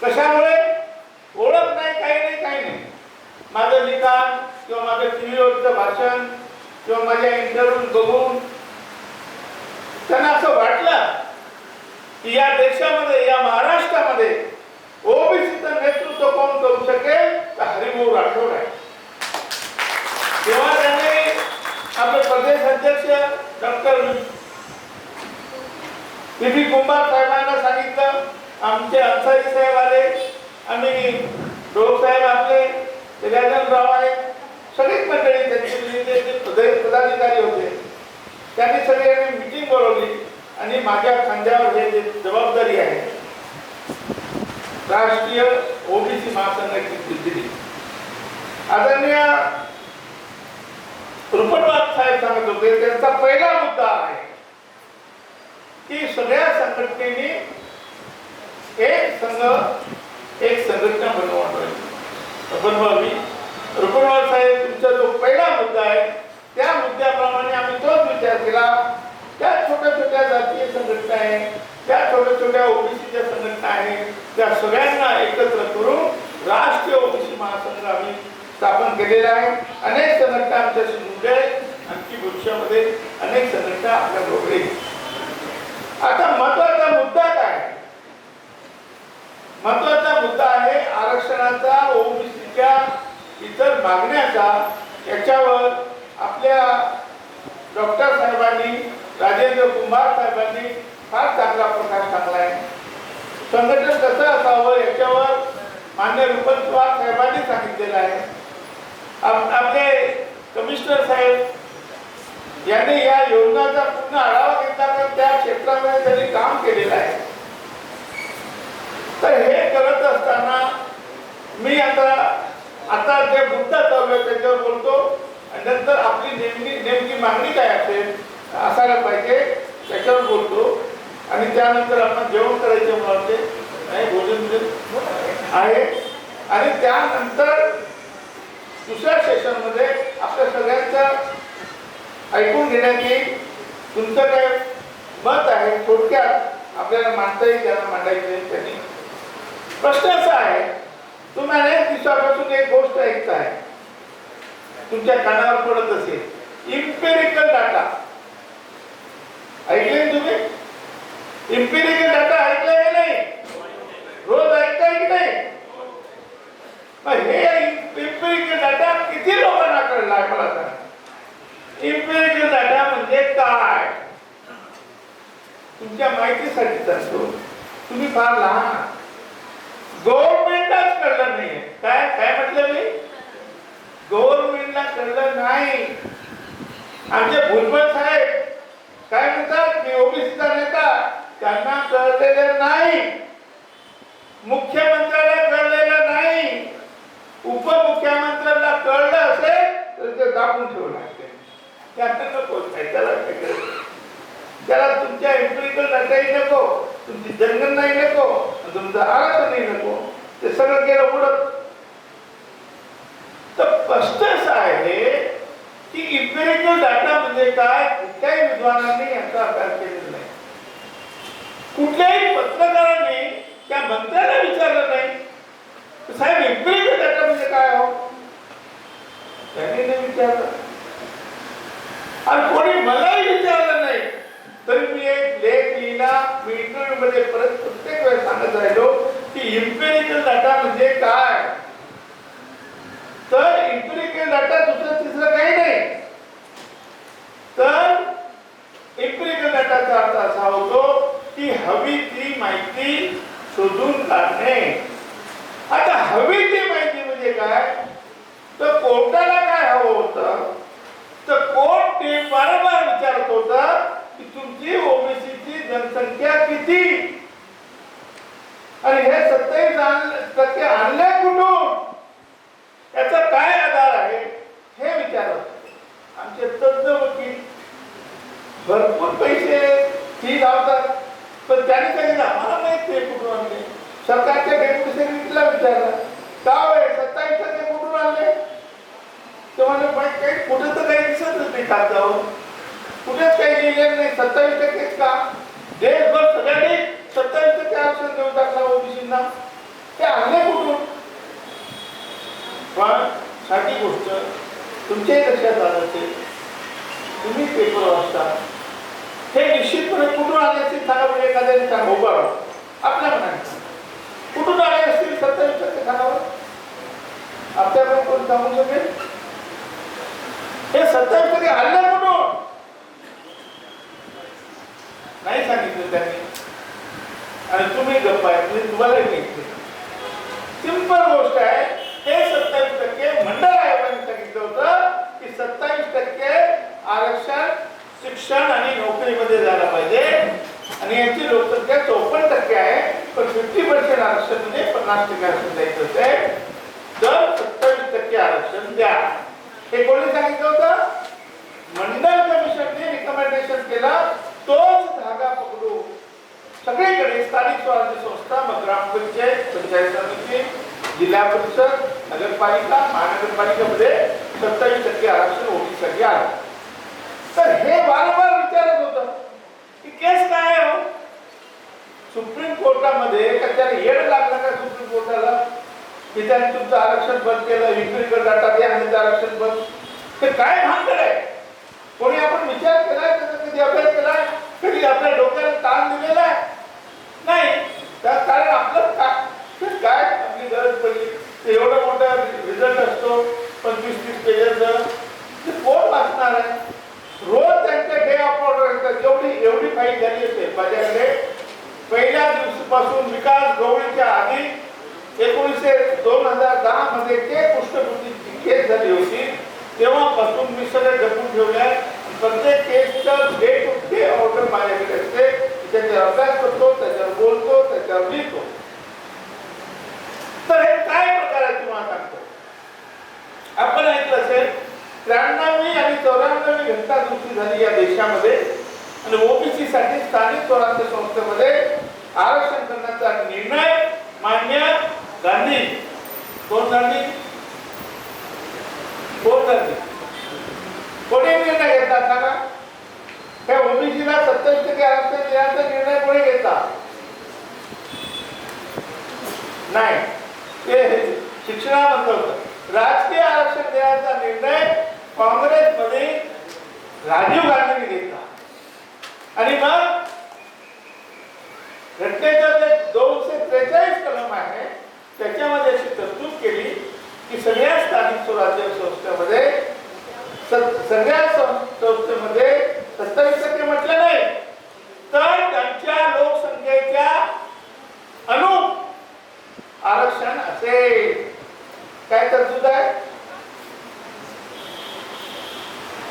कशामुळे? ओळख नाही, काही नाही. माझं लिखाण किंवा माझं टीव्हीवरचं भाषण किंवा माझ्या इंटरव्ह्यू बघून त्यांना असं वाटलं की या देशामध्ये, या महाराष्ट्रामध्ये ओबीसीचं नेतृत्व कोण करू शकेल तर हरिभाऊ राठोड आहे. तेव्हा त्यांनी आपले प्रदेश अध्यक्ष डॉक्टर पी कुंभार साहेबांना सांगितलं, आमचे अन्सारी साहेब आले, आम्ही डोक साहेब आपले राजनराव आहे, सगळीच मंडळी त्यांचे पदाधिकारी होते, त्यांनी सगळ्यांनी मीटिंग बोलवली आणि माझ्या खांद्यावर हे जे जबाबदारी आहे राष्ट्रीय ओबीसी महासंघाची दिली. आदरणीय रुपटवार साहेब सांगत होते, त्यांचा पहिला मुद्दा आहे की सगळ्या संघटनेने एक संघ, एक संघटना बनवावी. रुपटवार साहेब तुमचा जो पहिला मुद्दा आहे त्या मुद्द्याप्रमाणे आम्ही तोच विचार केला. त्या छोट्या छोट्या जातीय संघटना आहे, त्या छोट्या छोट्या ओबीसीच्या संघटना आहेत, त्या सगळ्यांना एकत्र करून राष्ट्रीय ओबीसी महासंघ आम्ही स्थापन केलेला आहे. अनेक संघटना आमच्याशी जुळल्या आहेत, आणखी भविष्यामध्ये अनेक संघटना आपल्या बरोबर येईल. आता महत्वाचा मुद्दा काय? महत्वाचा मुद्दा आहे आरक्षणाचा, ओबीसीच्या इतर मागण्याचा. याच्यावर आपल्या डॉक्टर साहेबांनी, राजेंद्र कुमार साहेबांनी फार चांगला प्रकाश टाकलाय. संघटन कसं असावं याच्यावर मान्य रुपटवार साहेबांनी सांगितलेलं आहे. आपले कमिशनर साहेब यांनी या योजनाचा पूर्ण आढावा घेतला, तर त्या क्षेत्रामध्ये त्यांनी काम केलेलं आहे. तर हे करत असताना मी आता जे मुद्दा चालू आहे त्याच्यावर बोलतो आणि नंतर आपली नेमकी मागणी काय असेल असायला पाहिजे त्याच्यावर बोलतो आणि त्यानंतर आपण जेवण करायचे मला वाटते नाही, भोजन आहे आणि त्यानंतर दुसऱ्या सेशनमध्ये आपल्या सगळ्यांचं ऐकून घेण्यात येईल. तुमचं काय मत आहे थोडक्यात आपल्याला मांडता येईल, त्यांना मांडायचं आहे. त्यांनी प्रश्न असा आहे, तुम्ही अनेक दिवसापासून एक गोष्ट ऐकताय, तुमच्या कानावर पडत असेल, इम्पेरिकल डाटा. ऐकले तुम्ही? इम्पेरिकल डाटा ऐकलाय की नाही? रोज ऐकताय की नाही? हे इम्पेरिकल डाटा किती लोकांना कळलाय मला सांगा. इम्पेरिकल डाटा म्हणजे काय? तुमच्या माहितीसाठी सांगतो, तुम्ही फार लहान, गव्हर्नमेंटलाच कळलं नाहीये. काय काय म्हटलं मी? गव्हर्नमेंटला कळलं नाही. आमचे भुजबळ साहेब काय म्हणतात, मी ओबीसीचा नेता, त्यांना कळलेलं नाही, मुख्यमंत्र्याला कळलेलं नाही, उपमुख्यमंत्र्याला कळलं असेल तर ते दाबून ठेवलं असेल. त्यांना नको, त्याला तुमच्या एम्पिरिकल डाटाही नको, तुमची जनगणनाही नको, तुमचं आराखडही नको. ते सगळं केलं पुढं. तर स्पष्ट असं आहे की इम्पेरिकल डाटा म्हणजे काय, कुठल्याही विद्वानांनी याचा अभ्यास केलेला नाही. कुठल्याही पत्रकारांनी त्या मंत्र्याला विचारलं नाही साहेब इम्पेरिकल डाटा म्हणजे काय हो, त्यांनी नाही विचारलं. आणि कोणी मलाही विचारलं नाही तरी मी एक लेख लिहिला. मी इंटरव्ह्यू मध्ये परत प्रत्येक वेळेस सांगत राहिलो की इम्पेरिकल डाटा म्हणजे काय. तर इम्पेरिकल डाटा दुसरं तिसरं काही नाही. तर इम्पेरिकल डाटाचा अर्थ असा होतो की हवी ती माहिती शोधून काढणे. आता हवी ती माहिती म्हणजे काय, तर कोर्टाला काय हवं होतं, तर कोर्ट ते वारंवार विचारत होता की तुमची ओबीसीची जनसंख्या किती आणि हे 27% आणले कुठून, याचा काय आधार आहे हे विचारत. आमचे तज्ञ वकील भरपूर पैसे फी लावतात, पण त्याने काही आम्हाला माहिती आहे कुठून आणले. सरकारच्या डेप्युटी सेक्रेटरीला विचारलं का होय 27% कुठून आणले, ते म्हणजे काही कुठे तर काही दिसतच नाही कागदावर, कुठेच काही लिहिलेलं नाही. 27%च का, देशभर सगळ्यांनी 27% आरक्षण देऊन टाकला ओबीसींना, ते आणले कुठून. पण साधी गोष्ट तुमच्याही लक्षात आलं असेल, तुम्ही पेपर वाचता, हे निश्चितपणे कुठून आले असतील सांगा. म्हणजे एखाद्याने सांगा उभा राहा आपल्या मनाने कुठून आले असतील 27% खानावर, आपल्याकडे कोण सांगू शकेल. हे 27% आणले कुठून नाही सांगितलं त्यांनी, आणि तुम्ही गप्पा आहे म्हणजे तुम्हालाही माहिती. सिंपल गोष्ट आहे. हे 27% मंडळ आयोगाने सांगितलं होतं की 27% आरक्षण शिक्षण आणि नोकरीमध्ये झालं पाहिजे, आणि यांची लोकसंख्या 54% आहे, पण 50% आरक्षण म्हणजे 50% आरक्षण द्यायचं असेल तर 27% आरक्षण द्या. हे कोणी सांगितलं होतं, मंडळ कमिशनने रिकमेंडेशन केलं. तोच धागा पकडू सगळीकडे स्थानिक स्वराज्य संस्था, मग ग्रामपंचायत, पंचायत समिती, जिल्हा परिषद, नगरपालिका, महानगरपालिकेमध्ये 27% आरक्षण ओबीसीसाठी आहे. तर हे वारंवार विचारत होतं की केस काय हो सुप्रीम कोर्टामध्ये. का त्याला येड लागलं का सुप्रीम कोर्टाला की त्याने तुमचं आरक्षण बंद केलं, इम्पेरिकल डाटा द्या आणि आरक्षण बंद, ते काय भानगड आहे. कोणी आपण विचार केलाय, कधी अभ्यास केलाय, कधी आपल्या डोक्याला ताण दिलेला आहे नाही. कारण आपलं काय आपली गरज पडली एवढा मोठा रिझल्ट असतो 25-30 पेजेसचा, ते कोण वाचणार आहे. रोज त्यांच्या डे ऑफ ऑर्डर येतात. एवढी फाईल झाली असेल माझ्याकडे पहिल्या दिवसापासून विकास गवळीच्या आधी 2010 मध्ये ते पुष्ठभूतीची केस झाली होती, तेव्हापासून मी सगळे जपून ठेवले. प्रत्येक केसचं डे टू डे ऑर्डर माझ्याकडे असते. त्याच्यावर अभ्यास करतो, त्याच्यावर बोलतो, त्याच्यावर लिहितो. तर हे काय प्रकार आहे तुम्हाला सांगतो. आपण ऐकलं असेल 93वी आणि 94वी घटना दुरुस्ती झाली या देशामध्ये, आणि ओबीसी साठी स्थानिक स्वराज्य संस्थेमध्ये आरक्षण करण्याचा निर्णय मान्य गांधी कोण गांधी कोणी निर्णय घेतला सांगा. त्या ओबीसीला 27% आरक्षण देण्याचा निर्णय कोणी घेतला नाही. ते शिक्षणामध्ये होतं. राजकीय आरक्षण देण्याचा निर्णय काँग्रेसमध्ये राजीव गांधींनी घेतला, आणि मग घटनेचं जे 243 कलम आहे त्याच्यामध्ये अशी तरतूद केली की सगळ्या स्थानिक स्वराज्य संस्थेमध्ये 27% म्हटलं नाही, तर त्यांच्या लोकसंख्येच्या अनुरूप आरक्षण असेल. काय तरतूद आहे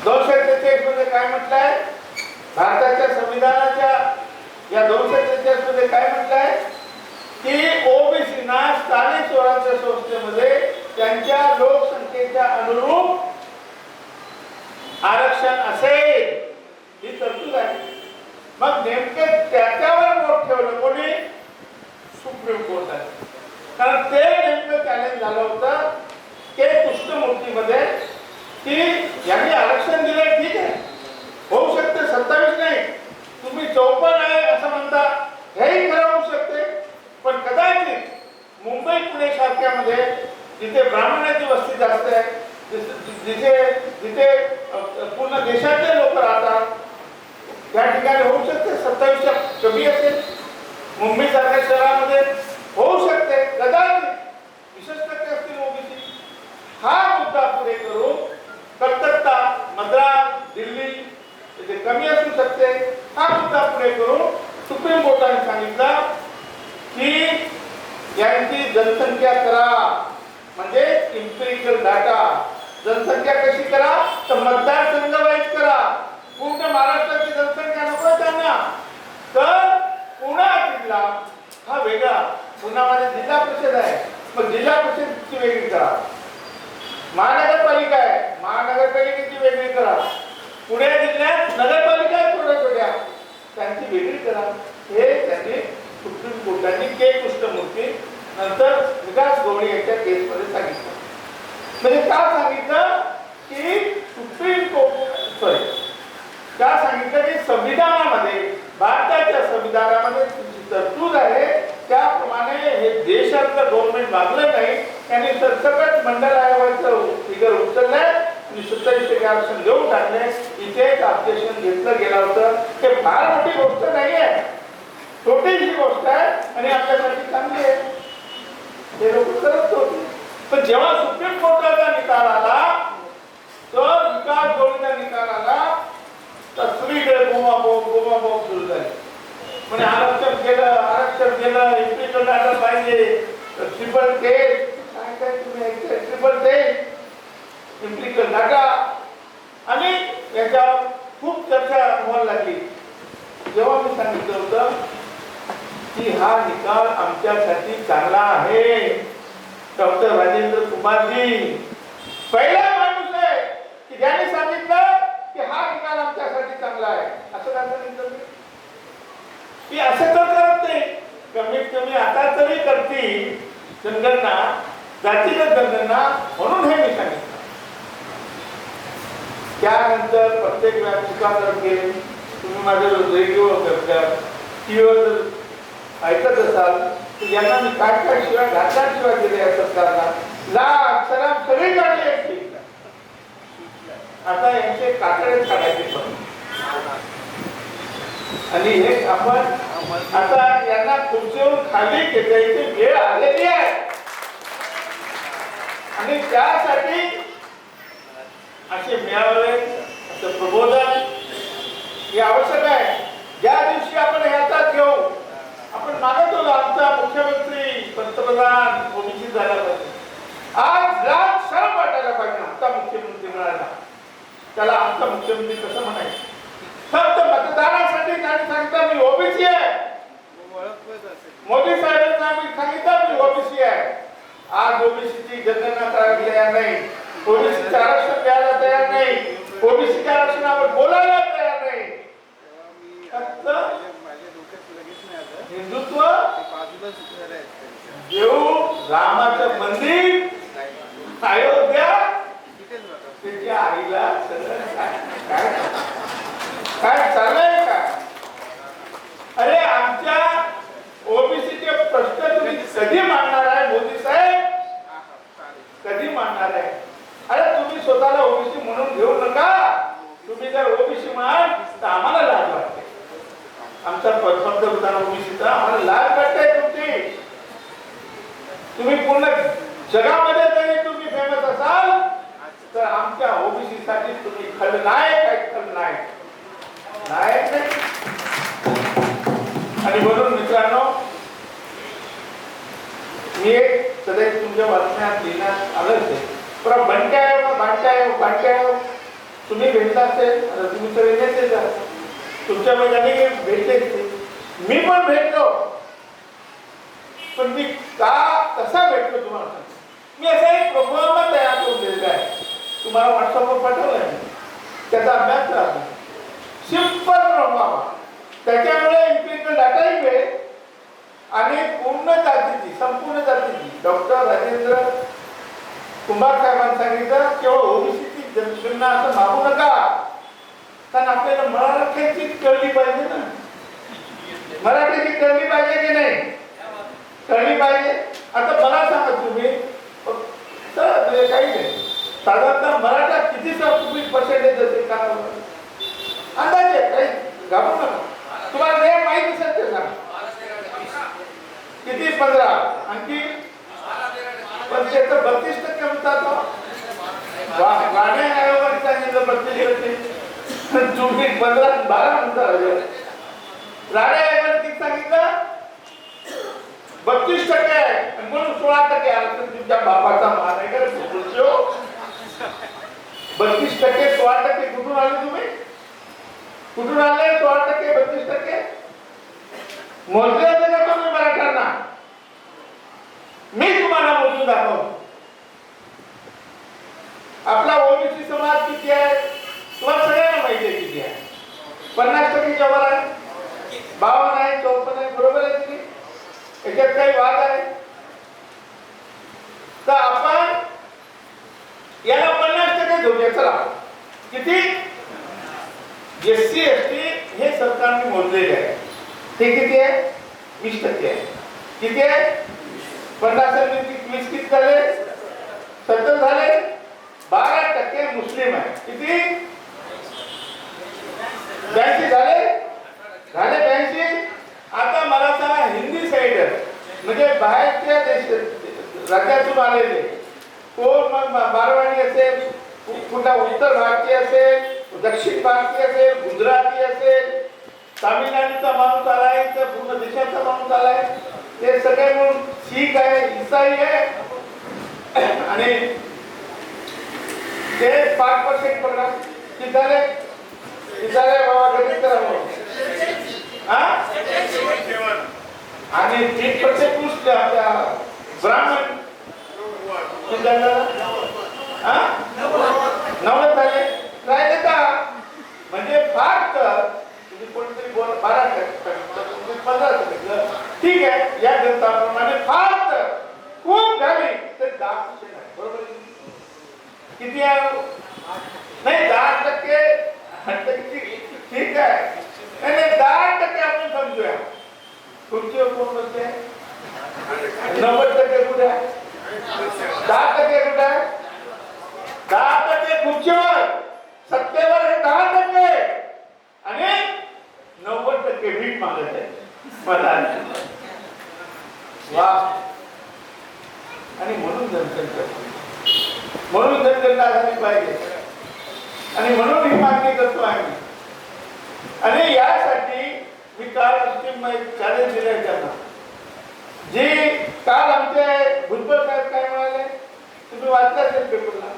243 मध्ये काय म्हटलंय, भारताच्या संविधानाच्या या 243 मध्ये काय म्हटलंय की ओबीसीना स्थानिक स्वराज्य संस्थेमध्ये त्यांच्या लोकसंख्येच्या अनुरूप आरक्षण असेल, ही तरतूद आहे. मग नेमके त्याच्यावर मत ठेवलं कोणी, सुप्रीम कोर्टाने. कारण ते नेमकं चॅलेंज झालं होतं के कृष्णमूर्तीमध्ये की यांनी आरक्षण दिलंय ठीक आहे, होऊ शकते 27 नाही, तुम्ही 54 आहे असं म्हणता, हेही खरं होऊ शकते. पण कदाचित मुंबई पुणे सारख्यामध्ये जिथे ब्राह्मणाची वस्ती जास्त आहे, जिथे जिथे पूर्ण देशातले लोक राहतात, त्या ठिकाणी होऊ शकते 27च्या कमी असेल. मुंबई सारख्या शहरामध्ये होऊ शकते कदाचित 20% असतील ओबीसी. हा मुद्दा पुढे करून कलकत्ता, मद्रास, दिल्ली तिथे कमी असू शकते, हा मुद्दा पुढे करून सुप्रीम कोर्टाने सांगितलं की यांची जनसंख्या करा, म्हणजे इम्पिरिकल डाटा. जनसंख्या कशी करा तर मतदारसंघ वाईज करा. पूर्ण महाराष्ट्राची जनसंख्या नको त्यांना, तर पुणे जिल्हा हा वेगळा. पुण्यामध्ये जिल्हा परिषद आहे, मग जिल्हा परिषदची वेगळी करा. महानगरपालिका आहे, महानगरपालिकेची वेगळी करा. पुणे जिल्ह्यात नगरपालिका आहे थोड्या छोट्या, त्यांची वेगळी करा. हे त्यांनी सुप्रीम कोर्टाने के कृष्णमूर्ती नंतर विकास गवळी यांच्या केसमध्ये सांगितलं. म्हणजे का सांगितलं की सुप्रीम कोर्ट का सांगितलं की संविधानामध्ये, भारताच्या संविधानामध्ये तरतूद आहे त्याप्रमाणे हे देशातलं गव्हर्नमेंट वागलं नाही. त्यांनी सरसकट मंडळ आयोगाचं फिगर उचललंय आणि 27% आरक्षण देऊन टाकले. इथे एक ऑब्जेक्शन घेतलं गेलं होतं. हे फार मोठी गोष्ट नाही आहे, छोटीशी गोष्ट आहे आणि आपल्यासाठी चांगली आहे, हे लोक करत होते. पण जेव्हा सुप्रीम कोर्टाचा निकाल आला, तर विकास गवळीचा निकाल आला, तर सगळीकडे बोंबाबोंब सुरू झाली. म्हणजे आरक्षण केलं, इम्पिरिकल डाटा पाहिजे, ट्रिपल टेस्ट, काय तुम्ही ट्रिपल टेस्ट, इम्पिरिकल डाटा, आणि याच्यावर खूप चर्चा व्हायला लागली. जेव्हा मी सांगितलं होतं की हा निकाल आमच्यासाठी चांगला आहे, डॉक्टर राजेंद्र कुमारजी पहिला माणूस आहे की ज्याने सांगितलं की हा निकाल आमच्यासाठी चांगला आहे. असं काय सांगितलं की असं तर करत नाही, कमीत कमी आता तरी करतील जनगणना, जातीगत जनगणना, म्हणून हे मी सांगितलं. त्यानंतर प्रत्येक वेळा चुका करत गेले. तुम्ही माझं रेडिओ टीव्हीवर जर ऐकत असाल तर यांना मी काय शिवाय घातल्याशिवाय दिले या सरकारला, लाख सलाम सगळी काढली यांची. आता यांचे काकडे काढायचे पण, आणि हे आपण आता यांना खुर्चीवर खाली खेचायची वेळ आलेली आहे. आणि त्यासाठी असे मेळावे, असं प्रबोधन हे आवश्यक आहे. ज्या दिवशी आपण हातात घेऊ, आपण मागत होतो आमचा मुख्यमंत्री, पंतप्रधान ओबीसी झाला पाहिजे. आज लाख शरम वाटायला पाहिजे आमचा मुख्यमंत्री मिळाला. त्याला आमचा मुख्यमंत्री कसं म्हणायचं? फक्त मतदानासाठी त्यांनी सांगितलं मी ओबीसी आहे. मोदी साहेबांनी सांगितलं मी ओबीसी आहे. आज ओबीसीची जनगणना करायला तयार नाही, ओबीसीचं आरक्षण द्यायला तयार नाही, ओबीसीच्या आरक्षणावर बोलायला तयार नाही. फक्त हिंदुत्व देऊ, रामाचं मंदिर, अयोध्या, त्याच्या आईला काय चाललंय का? अरे आमच्या ओबीसीचे प्रश्न तुम्ही कधी मांडणार आहे मोदी साहेब? कधी मांडणार आहे? अरे तुम्ही स्वतःला ओबीसी म्हणून घेऊ नका. तुम्ही जर ओबीसी म्हणाल तर आम्हाला लाज वाटते. आमचा पंतप्रधान ओबीसीचा आम्हाला लाज वाटते तुमची. तुम्ही पूर्ण जगामध्ये जरी तुम्ही फेमस असाल तर आमच्या ओबीसी साठी तुम्ही खलनायक आहे, खलनायक नायक नाही. आणि म्हणून मित्रांनो, मी एक सदैव तुमच्या बातम्यात लिहिण्यात आलंच आहे, पण भांट्या तुम्ही भेटला असेल, तुम्ही सगळे नेतेच आहात, तुमच्या मैदानी भेटले, मी पण भेटलो. पण मी कसा भेटलो तुम्हाला सांगतो. मी असा एक प्रोग्राम तयार करून दिलेला आहे, तुम्हाला व्हॉट्सअपवर पाठवलाय, त्याचा अभ्यास करा. सिंपल प्रोग्राम, त्याच्यामुळे इम्पिरिकल डाटाही मिळेल आणि पूर्ण जातीची, संपूर्ण जातीची डॉक्टर राजेंद्र कुंभार साहेबांनी सांगितलं केवळ ओबीसीची जनगणना असं मागू नका, कारण आपल्याला मराठ्याची कळली पाहिजे ना, मराठीची कळली पाहिजे की नाही, कळली पाहिजे. आता मला सांगा तुम्ही तर काही नाही, साधारणतः मराठा किती तुम्ही पर्सेंटेज असेल का अंदाजे, काही घाबरू नका, तुम्हाला जे माहिती असेल ते सांगा. किती 15 आणखी पण त्याचं 32% म्हणतात. राणे आयोगाने सांगितलं 32%, तुम्ही 15-12 म्हणता. राणे आयोगाने किती सांगितलं 32% आहे म्हणून 16% आलं. तुमच्या बापाचा मान आहे का 32% 16% कुठून आले तुम्ही, कुठून आले 16% 32%? मोजले होते का तुम्ही मराठ्यांना? मी तुम्हाला मोजून दाखवतो. आपला ओबीसी समाज किती आहे तुम्हाला सगळ्यांना माहिती आहे किती आहे. 50% वर आहे, 52 आहे, 54 आहे, बरोबर आहे की याच्यात काही वाद आहे? तर आपण याला 50% घेऊया. चला किती एससी एसटी हे सरकारने मोजलेले आहे, ते किती आहे 20% आहे. किती आहे 50 20 किती झाले 70 झाले. 12% मुस्लिम आहे. किती 82 झाले, झाले 82. आता मला सांगा हिंदी साइड म्हणजे बाहेरच्या राज्यातून आलेले कोण, मग मारवाडी असेल, कुठला उत्तर भारतीय असेल, दक्षिण भारतीय असेल, गुजराती असेल, तामिळनाडूचा माणूस आलाय, तर पूर्ण देशाचा माणूस आलाय, ते सगळे म्हणून शीख आहे, ईसाई आहे आणि ते 5% पकडा किती झाले, किती झाले बाबा गणित करा आणि 3% पुरुष आपल्या ब्राह्मण 90 झाले. राहिले का म्हणजे फार तर तुम्ही कोणतरी 12% 15%, ठीक आहे या गणिताप्रमाणे फार तर खूप झाली तर 10% आहे. बरोबर किती आहे नाही 10% ठीक आहे. नाही 10% आपण समजूया. खुर्चीवर कोण बसते 90% कुठे आहे, 10% कुठे आहे, 10% खुर्चीवर, सत्तेवर हे 10% आणि 90% भीक मागत आहे मला. वा आणि म्हणून जनसंख्या, म्हणून जनगणना झाली पाहिजे आणि म्हणून ही मागणी करतो आम्ही. आणि यासाठी मी काल चॅलेंज दिले त्यांना, जे काल आमचे भुजबळ साहेब काय म्हणाले तुम्ही वाचला असेल पेपरला.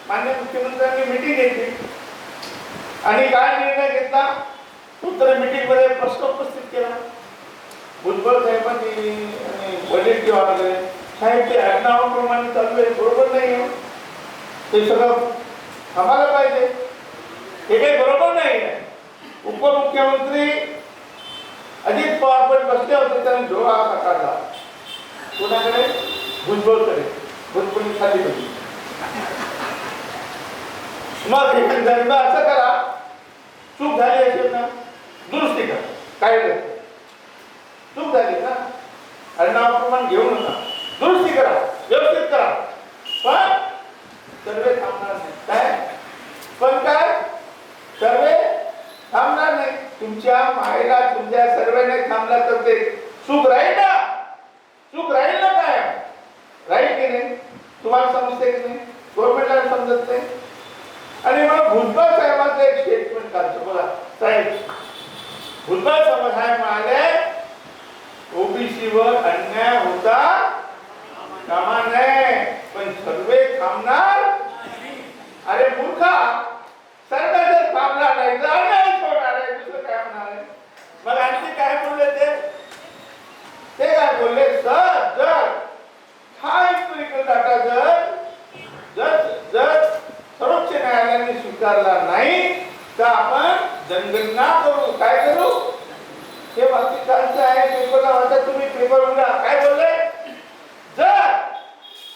माननीय मुख्यमंत्र्यांनी मीटिंग घेतली आणि काय निर्णय घेतला, उत्तर मीटिंग मध्ये प्रश्न उपस्थित केला भुजबळ साहेबांनी आणि बजेट वगैरे. साहेब ते आडनावाप्रमाणे चालू आहे, बरोबर नाही आहे, ते सगळं थांबायला पाहिजे, हे काही बरोबर नाही आहे. उपमुख्यमंत्री अजित पवार पण बसले होते, त्यांनी डोळा काढला कोणाकडे, भुजबळकडे. भुजबळी खाली होती. मग असं करा, चूक झाली असेल ना दुरुस्ती करा, काय चूक झाली ना अडनावाप्रमाणे घेऊ नका, दुरुस्ती करा, व्यवस्थित करा, पण सर्वे थांबणार नाही. काय पण काय सर्वे थांबणार नाही. तुमच्या मायला तुमच्या सर्वेने थांबला तर ते चूक राहील ना, चूक राहील ना, काय राहील की नाही तुम्हाला समजते की नाही, गव्हर्नमेंटला समजत नाही. आणि मग भुजबळ साहेबांचं एक स्टेटमेंट काढतो बघा साहेब. भुजबळ साहेब म्हणाले ओबीसीवर अन्याय होता कामा नये, पण सर्वे थांबणार. अरे मूर्खा, सर्वे जर थांबला नाही तर अन्याय होणार आहे, दुसरं काय होणार आहे. मग आणखी काय बोलले ते काय बोलले, सर जर हा हिस्टोरिकल डाटा जर सर्वोच्च न्यायालयाने स्वीकारला नाही तर आपण जनगणना करू. काय करू हे वाक्य कालचं आहे, पेपरला वाचा तुम्ही, पेपर उघडा. काय बोलले? जर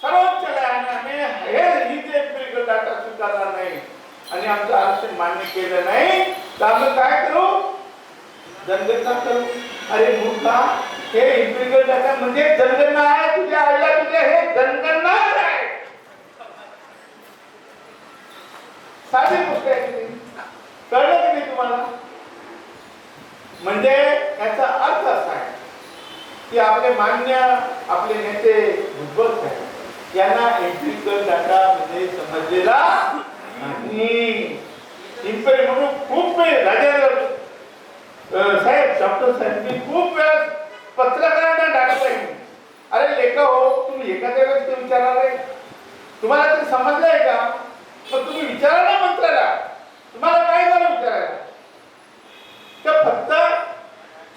सर्वोच्च न्यायालयाने ही जे एम्पिरिकल डाटा स्वीकारणार नाही आणि आमचं आरक्षण मान्य केलं नाही तर आम्ही काय करू? जनगणना करू. अरे मूर्खा, हे एम्पिरिकल डाटा म्हणजे जनगणना आहे. तुझ्या आईला तुझ्या हे जनगणना आहे. साधी गोष्ट आहे की नाही? कळलं की नाही तुम्हाला? म्हणजे याचा अर्थ असा आहे की आपले मान्य आपले नेते भुजबळ साहेब यांना एम्पिरिकल डाटा म्हणजे समजलेला नाही. इम्पेरी म्हणून खूप वेळ राजेंद्र साहेब, डॉक्टर साहेब मी खूप वेळ पत्रकारांना डाटा आहे. अरे लेखा हो, तुम्ही एखाद्या वेळेस ते विचारणार आहे? तुम्हाला ते समजलंय का? मग तुम्ही विचारा ना मंत्र्याला, तुम्हाला काय झालं विचारायला? तर फक्त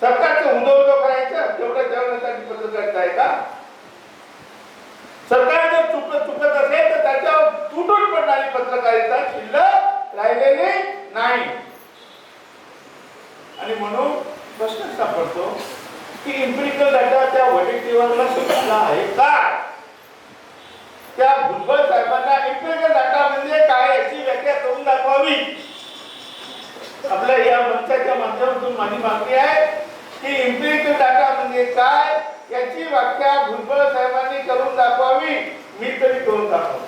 सरकारचं हुंदो करायचं तेवढ्या जेवणासाठी पत्रकारिता आहे का? सरकार जर चुकत असेल तर त्याच्यावर तुटून पडणारी पत्रकारिता शिल्लक राहिलेली नाही. आणि म्हणून प्रश्न सापडतो की एम्पिरिकल डाटा त्या वडेट्टीवारला समजला आहे का? त्या भुजबळ साहेबांना एम्पिरिकल डाटा म्हणजे काय याची व्याख्या करून दाखवावी. आपल्या या मंचाच्या माध्यमातून माझी मागणी आहे की एम्पिरिकल डाटा म्हणजे काय याची व्याख्या भुजबळ साहेबांनी करून दाखवावी. मी तरी करून दाखवतो.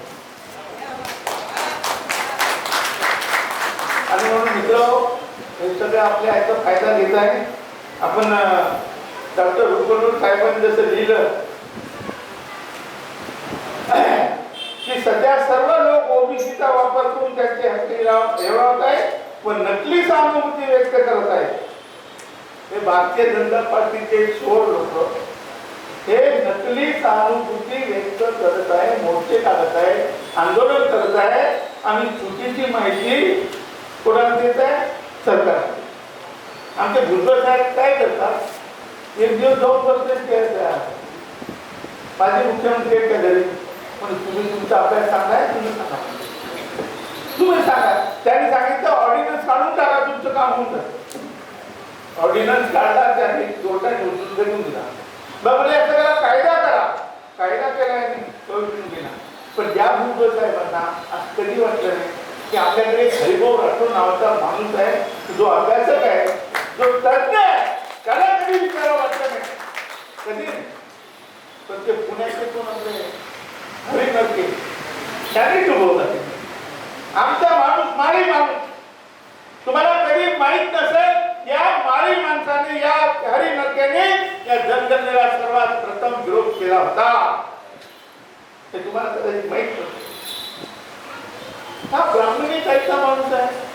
आणि म्हणून मित्र, हे सगळं आपल्या याचा फायदा घेत आहे. आपण डॉक्टर रुपनूर साहेबांनी जसं लिहिलं की सध्या सर्व लोक ओबीसीचा वापर करून त्यांचे हक्क हिरावत आहे व नकली सहानुभूती व्यक्त करत आहे. हे भारतीय जनता पार्टीचे 16 लोक हे नकली सहानुभूती व्यक्त करत आहे, मोर्चे काढत आहे, आंदोलन करत आहे आणि चुकीची माहिती कोणाला देत आहे? सरकार. आमचे भुजबळ साहेब काय करतात? एक दिवस जाऊन बसले माझे मुख्यमंत्री आहेत का घरी? पण तुम्ही तुमचा अभ्यास सांगाय, तुम्ही सांगा. त्यांनी सांगितलं ऑर्डिनन्स काढून टाका, तुमचं काम होऊन जातं. ऑर्डिनन्स काढला, त्यांनी कोर्टाने उचलून फेकून दिला. म्हणजे असं करा, कायदा करा. कायदा केला तो विकून गेला. पण ज्या भुजबळ साहेबांना असं कधी वाटलं नाही की आपल्याकडे हरिभाऊ राठोड नावाचा माणूस आहे जो अभ्यासक आहे, जो तज्ञ आहे, त्याला कधी विचारावं वाटलं नाही. कधी नाही. पण ते पुण्याचे कोण आपले हरी नरके त्यांनी डुबवला. आमचा माणूस माळी माणूस, तुम्हाला कधी माहित नसेल, या माळी माणसाने, या हरी नरकेने या जनगणनेला सर्वात प्रथम विरोध केला होता. हे तुम्हाला कदाचित माहित नसेल. हा ब्राह्मणी टाईपचा माणूस आहे.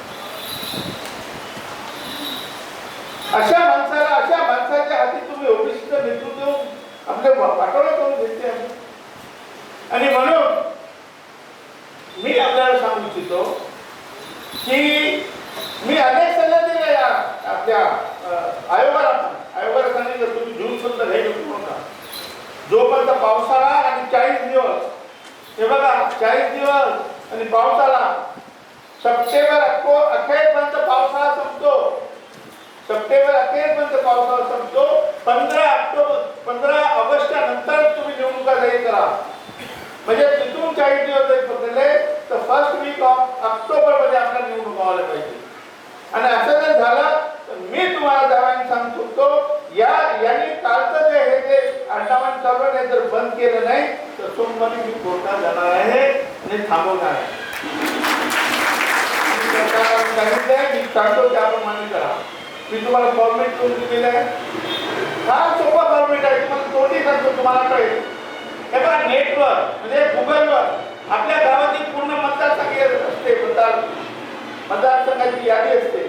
अशा माणसाच्या हाती तुम्ही ओबीसीचं नेतृत्व देऊन आपल्या पाठवणा करून घेतले आहे. आणि म्हणून मी आपल्याला सांगू इच्छितो की मी अनेक सल्ले दिले या आपल्या आयोगाला सांगितलं तुम्ही जून सुद्धा घ्यायला नका. जोपर्यंत पावसाळा आणि 40 दिवस, हे बघा 40 दिवस आणि पावसाळा, सप्टेंबर अखेरपर्यंत पावसाळा संपतो. सप्टेंबर अखेरपर्यंत पावसाळा संपतो. 15 ऑगस्ट नंतर तुम्ही निवडणुका जाहीर करा. म्हणजे तिथून 40 दिवस जरी पकडले तर फर्स्ट वीक ऑफ ऑक्टोबर मध्ये आपल्याला निवडणूक व्हायला पाहिजे. आणि असं जर झालं तर मी तुम्हाला दाव्याने सांगतो यांनी कालचं जे अंडमान चालवणे जर बंद केलं नाही तर सोमवारी मी कोर्टात जाणार आहे आणि थांबवणार आहे. सांगितलंय, मी सांगतो की आपण मान्य करा. मी तुम्हाला फॉर्मेट करून दिलेलं आहे. फार सोपा फॉर्मेट आहे, तुम्हाला तोंडी करतो, तुम्हाला कळेल. हे बघा, नेटवर म्हणजे गुगलवर आपल्या गावातील पूर्ण मतदारसंघ असते, मतदारसंघाची यादी असते.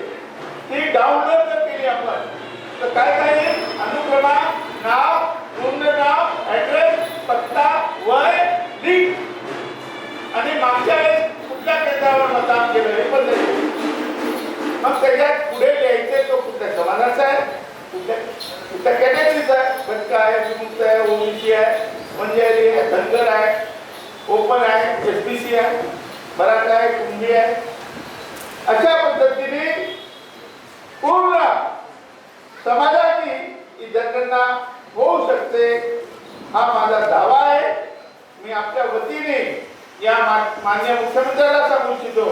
ती डाउनलोड जर केली आपण तर काय काय अनुक्रमांक, नाव, पूर्ण नाव, ऍड्रेस, पत्ता, वय, लिंक आणि मागच्या वेळेस कुठल्या केंद्रावर मतदान केलं हे पण दिसेल. मग त्याच्यात पुढे लिहायचे तो कुठल्या समाजाचा आहे, कुठल्या कॅटेगरीचा आहे, भटका आहे, विमुक्त आहे, ओबीसी आहे, मंजारी आहे, धनगर आहे, ओपन आहे, एसबीसी आहे, मराठा आहे, कुंभी आहे. अशा पद्धतीने पूर्ण समाजाची ही जनगणना होऊ शकते हा माझा दावा आहे. मी आपल्या वतीने या माननीय मुख्यमंत्र्याला सांगू इच्छितो,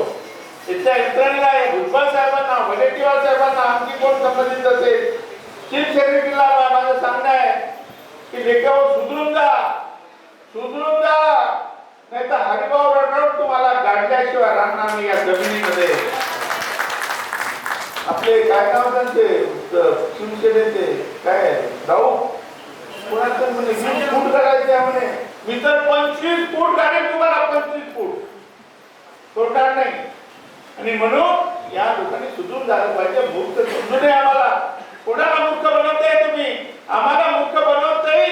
इथल्या यंत्रणेला भुजबळ साहेबांना, वडेट्टीवार साहेबांना, आणखी कोण संबंधित असेल, चीफ सेक्रेटरीला माझं सांगणं आहे की लेखावर सुधरून जा, सुधरून जा, नाही तर हरिभाऊ रनौत तुम्हाला गाडल्याशिवाय राहणार नाही या जमिनीमध्ये. आपले काय नाव त्यांचे शिवसेनेचे काय राहू कुणाचं म्हणे 20 फूट करायचे म्हणे, मी तर 25 फूट काढेल तुम्हाला, 25 फूट तोडणार नाही. आणि म्हणून या लोकांनी सुधरून झालं पाहिजे. मूर्ख समजू नये आम्हाला. कोणाला मूर्ख बनवताय तुम्ही? आम्हाला मूर्ख बनवताय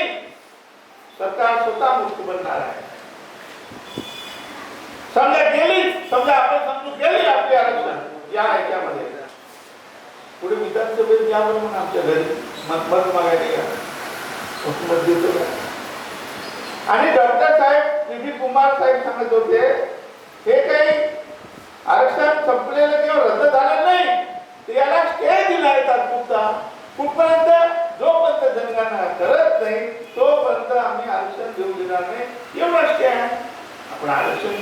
सरकार, स्वतः मूर्ख बनणार आहे. समजा गेली, समजा आपण समजू गेली आपले आरक्षण या ह्याच्यामध्ये, पुढे विधानसभेत या म्हणून आमच्या घरी मत मागायला या मत देतो का? आणि डॉक्टर साहेब पी कुमार साहेब सांगत होते हे काही आरक्षण संपलेलं किंवा रद्द झालं नाही, ते याला स्टे दिला आहे तात्पुरता. कुठपर्यंत? जोपर्यंत जनगणना करत नाही तोपर्यंत आम्ही आरक्षण देऊ देणार नाही, एवढा स्टे आहे. आपण आरक्षण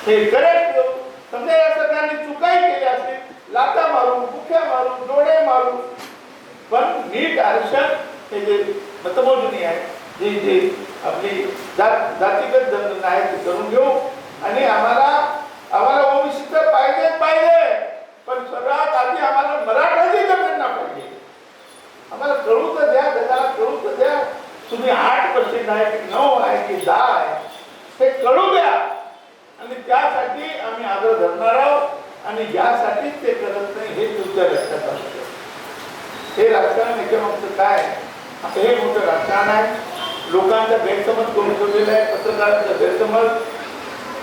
हे करत घेऊ. समजा या सरकारने चुकाही केली असतील, लाथा मारून, बुक्या मारून, डोळे मारून, पण नीट आरक्षण हे जे मतमोजणी आहे, जी जी आपली जातीगत जनगणना आहे ती करून घेऊ. आणि आम्हाला ओबीसीचं पाहिजे, पण सगळ्यात आधी आम्हाला मराठाची जनगणना पाहिजे. आम्हाला कळू तर द्या, जगाला कळू तर द्या. तुम्ही 8% आहे की 9 आहे की 10 आहे हे कळू द्या. आणि त्यासाठी आम्ही आग्रह धरणार आहोत. आणि यासाठीच ते करत नाही हे तुमच्या लक्षात असतं. हे राजकारण याच्यामागचं काय? आता हे मोठं राजकारण आहे. लोकांचा गैरसमज करून ठेवलेला आहे, पत्रकारांचा गैरसमज.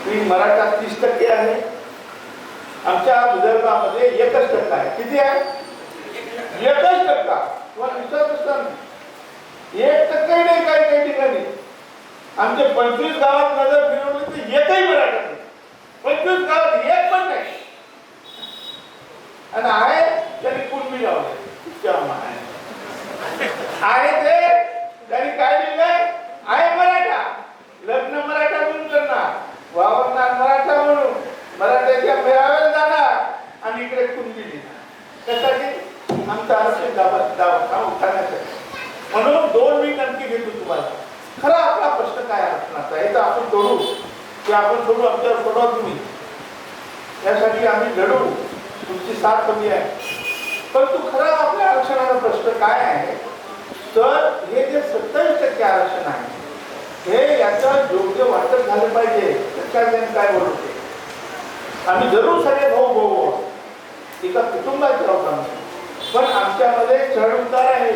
मी मराठा 30% आहे, आमच्या विदर्भामध्ये 1% आहे. किती आहे? 1%. तुम्हाला विश्वास असता नाही, 1% नाही. काही ठिकाणी आमचे 25 गावात नजर फिरवली तर एकही मराठा नाही. 25 गावात एक पण नाही. आणि आहे त्यांनी कुणबी लावले आहे ते त्यांनी काय लिहिलंय? आहे मराठा, लग्न मराठा म्हणून करणार, वावरणार मराठा म्हणून, मराठ्याच्या मेळाव्याला जाणार आणि इकडे कुणबी लिहिणार. त्यासाठी आमचं आरक्षण दावा उठाण्यासाठी. म्हणून 2 मिनिट आणखी घेतो तुम्हाला. खरा आपला प्रश्न काय आरक्षणाचा आहे तर आपण सोडू की आपण सोडू, आमच्यावर सोडवा तुम्ही. यासाठी आम्ही लढू, तुमची साथ कमी आहे. परंतु खरा आपल्या आरक्षणाचा प्रश्न काय आहे तर हे जे 27% आरक्षण आहे हे याचं योग्य वाटप झालं पाहिजे. सरकारने काय बोलते, आम्ही जरूर सगळे भाऊ एका कुटुंबाचे आहोत आम्ही, पण आमच्यामध्ये चढ उतार आहे.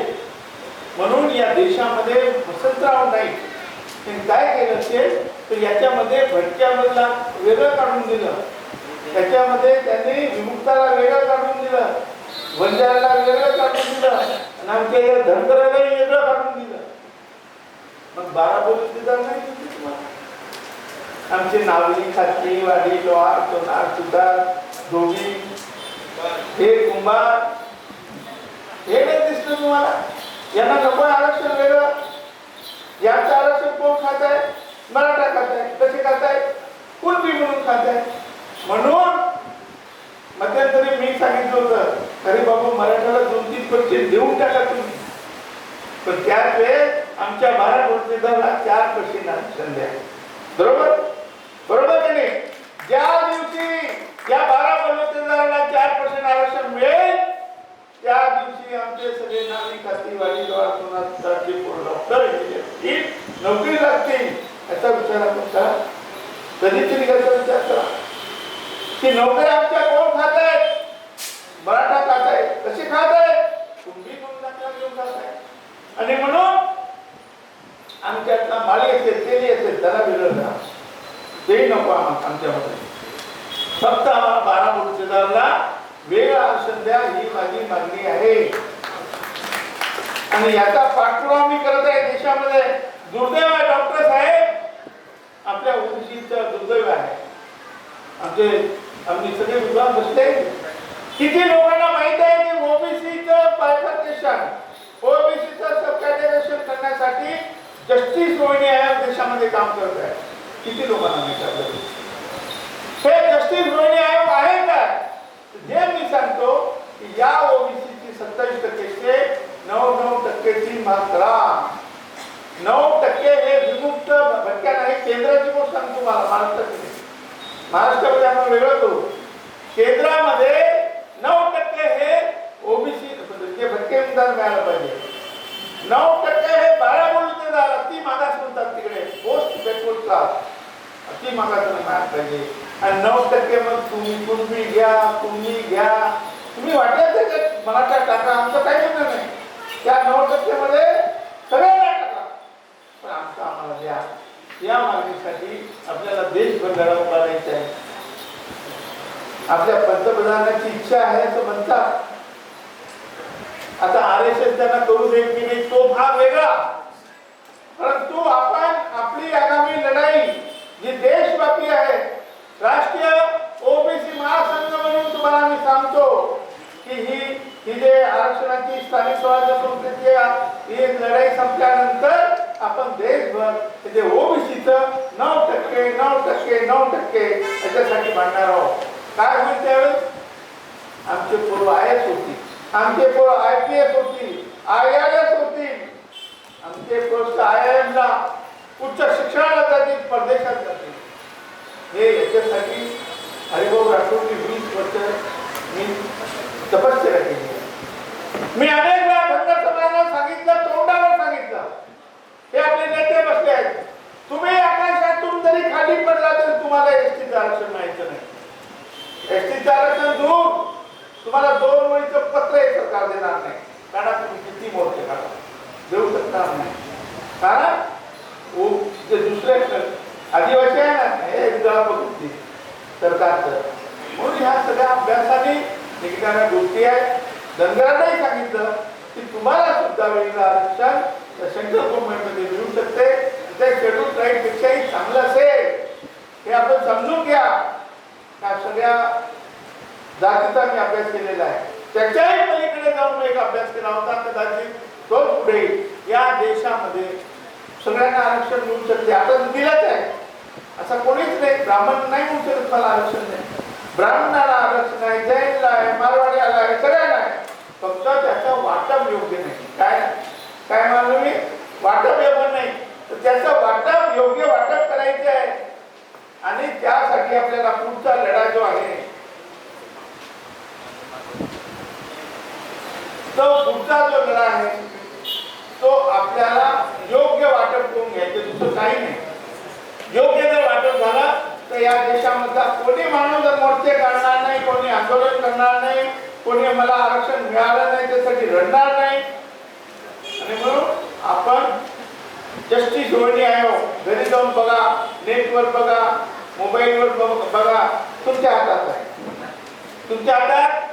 म्हणून या देशामध्ये वसंतराव नाईक त्यांनी काय केलं असेल तर याच्यामध्ये भटक्यामधला वेगळं काढून दिलं, त्याच्यामध्ये त्यांनी विमुक्ताला वेगळं काढून दिलं, वंजाराला वेगळं काढून दिलं, आणि आमच्या या धनगरालाही वेगळं काढून दिलं. मग 12 बोलून दिलं नाही तुम्हाला. आमचे नावली, खात्री, वाडी, लोहार, सोनार, सुतार, धोबी, हे कुंभार, हे नाही दिसलं तुम्हाला? यांना नको आरक्षण वेगळं. यांचं आरक्षण कोण खात आहे? मराठा खात आहे. कसे खात आहे? कुणबी म्हणून खात आहे. म्हणून मध्यंतरी मी सांगितलं होतं अरे बाबा मराठाला 2-3% देऊन टाका तुम्ही, पण त्याच वेळेस आमच्या 12 वर्षाला 4% आरक्षण द्या. बरोबर की नाही? ज्या दिवशी या 12 वर्षाला 4% आरक्षण मिळेल त्या दिवशी आमचे सगळे नागरिक खातीवाडी डॉक्टर नोकरी लागतील. याचा विचार आपण करा कधीतरी. याचा विचार करा की नोकरी आमच्या कोण खात आहेत? मराठा खात आहे. कसे खात आहेत? कुणबी म्हणून खात आहे. आणि म्हणून आमच्यातला माळी असेल, तेली असेल, त्याला वेगळं करा. तेही नको आमच्यामध्ये. फक्त आम्हाला 12 वर्षाला वेगळं आरक्षण द्या ही माझी मागणी आहे. आणि याचा पाठपुरावा मी करत आहे. देशामध्ये दुर्दैव आहे डॉक्टर साहेब, आपल्या ओबीसीचं दुर्दैव आहे. आमचे सगळे विद्वान बसले. किती लोकांना माहित आहे की ओबीसीचं बायफर्केशन, ओबीसीचं सबकॅटेगरायझेशन करण्यासाठी जस्टिस रोहिणी आयोग देशामध्ये काम करत आहे. किती लोकांना विचारलं हे जस्टिस रोहिणी आयोग आहे का? जे मी सांगतो की या ओबीसीची 27% 9% मात्रा 9% हे विमुक्त भटक्या नाही. केंद्राची गोष्ट सांगतो तुम्हाला, महाराष्ट्रामध्ये आपण वेगळं करू. केंद्रामध्ये 9% हे ओबीसी जे भटके अनुदान मिळालं पाहिजे. 9% हे 12 बोलतेदार अति मागास म्हणतात तिकडे, पोस्ट बॅकवर्ड क्लास अति मागास मिळालं पाहिजे. आणि 9% मग तुम्ही घ्या तुम्ही वाटलं ते मराठा टाका, आमचं काही म्हणणं नाही. त्या 9% मध्ये सगळ्यांना टाका, पण आमचं आम्हाला द्या. या मागणीसाठी आपल्याला देशभर लढा उभारायचा आहे. आपल्या पंतप्रधानांची इच्छा आहे असं म्हणतात. आता RSS त्यांना करू देईल की नाही तो भाग वेगळा, परंतु आपण आपली आगामी लढाई जी देशव्यापी आहे, राष्ट्रीय ओबीसी महासंघ म्हणून तुम्हाला मी सांगतो की ही जे आरक्षणाची स्थानिक स्वराज्य संस्थेची ही लढाई संपल्यानंतर आपण देशभर जे ओबीसीचं 9% याच्यासाठी भांडणार आहोत. काय होईल त्यावेळेस? आमचे पूर्व IAS होती, आमचे पूर्व IPS होती, IRS होती, आमचे पोस्ट IIM ला उच्च शिक्षणाला जातील, परदेशात जातील. हे याच्यासाठी हरिभाऊ राठोडनी 20 वर्ष मी तपश्चर्या केली. मी अनेक वेळा धनगर समाजाला सांगितलं, तोंडावर सांगितलं, हे आपले नेते बसले आहेत, तुम्ही आकाशातून जरी खाली पडला तरी तुम्हाला एसटीचं आरक्षण मिळायचं नाही. एसटीचं आरक्षण दूर, तुम्हाला 2 ओळीचं पत्र हे सरकार देणार नाही. कारण तुम्ही किती मोर्चे काढा देऊ शकणार नाही. कारण जे दुसरे आदिवासी आहे ना, हे बघितली सरकारचं. म्हणून ह्या सगळ्या अभ्यासाने निघणाऱ्या गोष्टी आहेत. धनगरांनाही सांगितलं की तुम्हाला सुद्धा वेगळं आरक्षण सेंट्रल गव्हर्नमेंटमध्ये मिळू शकते. ते शेड्यूल ट्राईब पेक्षाही चांगलं असेल हे आपण समजून घ्या. त्या सगळ्या जातीचा मी अभ्यास केलेला आहे. त्याच्याही पलीकडे जाऊन एक अभ्यास केला होता. कदाचित तो पुढे या देशामध्ये सगळ्यांना आरक्षण मिळू शकते. आता दिलंच आहे, असं कोणीच नाही. ब्राह्मण नाही मिळू शकत मला आरक्षण नाही, ब्राह्मणाला आरक्षण आहे, जैनला आहे, मारवाडीला आहे, सगळ्यांना आहे. फक्त त्याचं वाटप योग्य नाही. काय मानलं मी? वाटप योग्य नाही. तर त्याचं वाटप योग्य वाटप करायचे आहे. आणि त्यासाठी आपल्याला पुढचा लढा जो आहे तो पुढचा जो लढा आहे तो आपल्याला योग्य वाटप करून घ्यायचं, दुसरं काही नाही. योग्य जर वाटप झालं तर या देशामधला कोणी माणूस जर मोर्चे काढणार नाही, कोणी आंदोलन करणार नाही, कोणी मला आरक्षण मिळालं नाही त्यासाठी रडणार नाही. आणि म्हणून आपण जस्टिस रोहिणी आयोग घरी जाऊन बघा, नेटवर बघा, मोबाईलवर बघा, तुमच्या हातात आहे. तुमच्या हातात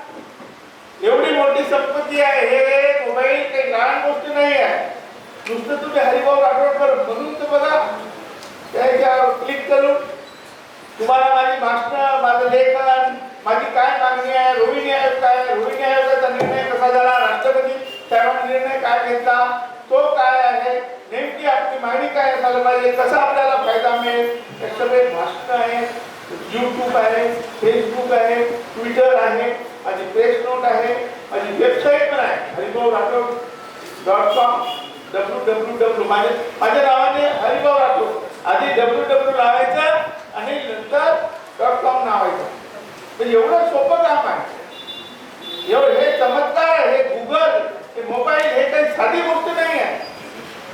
एवढी मोठी संपत्ती आहे. हे मोबाईल काही लहान गोष्ट नाही आहे. नुसतं तुम्ही हरिभाऊ राठोडकर म्हणून तर बघा, त्याच्यावर क्लिक करून तुम्हाला माझी भाषणं, माझं लेखन, माझी काय मागणी आहे, रोहिणी आयोग काय, रोहिणी आयोगाचा निर्णय कसा झाला, राष्ट्रपती साहेबांनी निर्णय काय घेतला, तो काय आहे, नेमकी आपली मागणी काय असायला पाहिजे, कसा आपल्याला फायदा मिळेल, हे सगळे भाषण आहे. YouTube आहे, फेसबुक आहे, ट्विटर आहे, माझी प्रेस नोट आहे, माझी वेबसाईट पण आहे haribaurathod.com. www माझ्या नावाने हरिभाऊ राठोड. आधी www लावायचं आणि नंतर .com नावायचं. म्हणजे एवढं सोपं काम आहे. एवढं हे चमत्कार, हे गुगल, हे मोबाईल, हे काही साधी गोष्ट नाही आहे.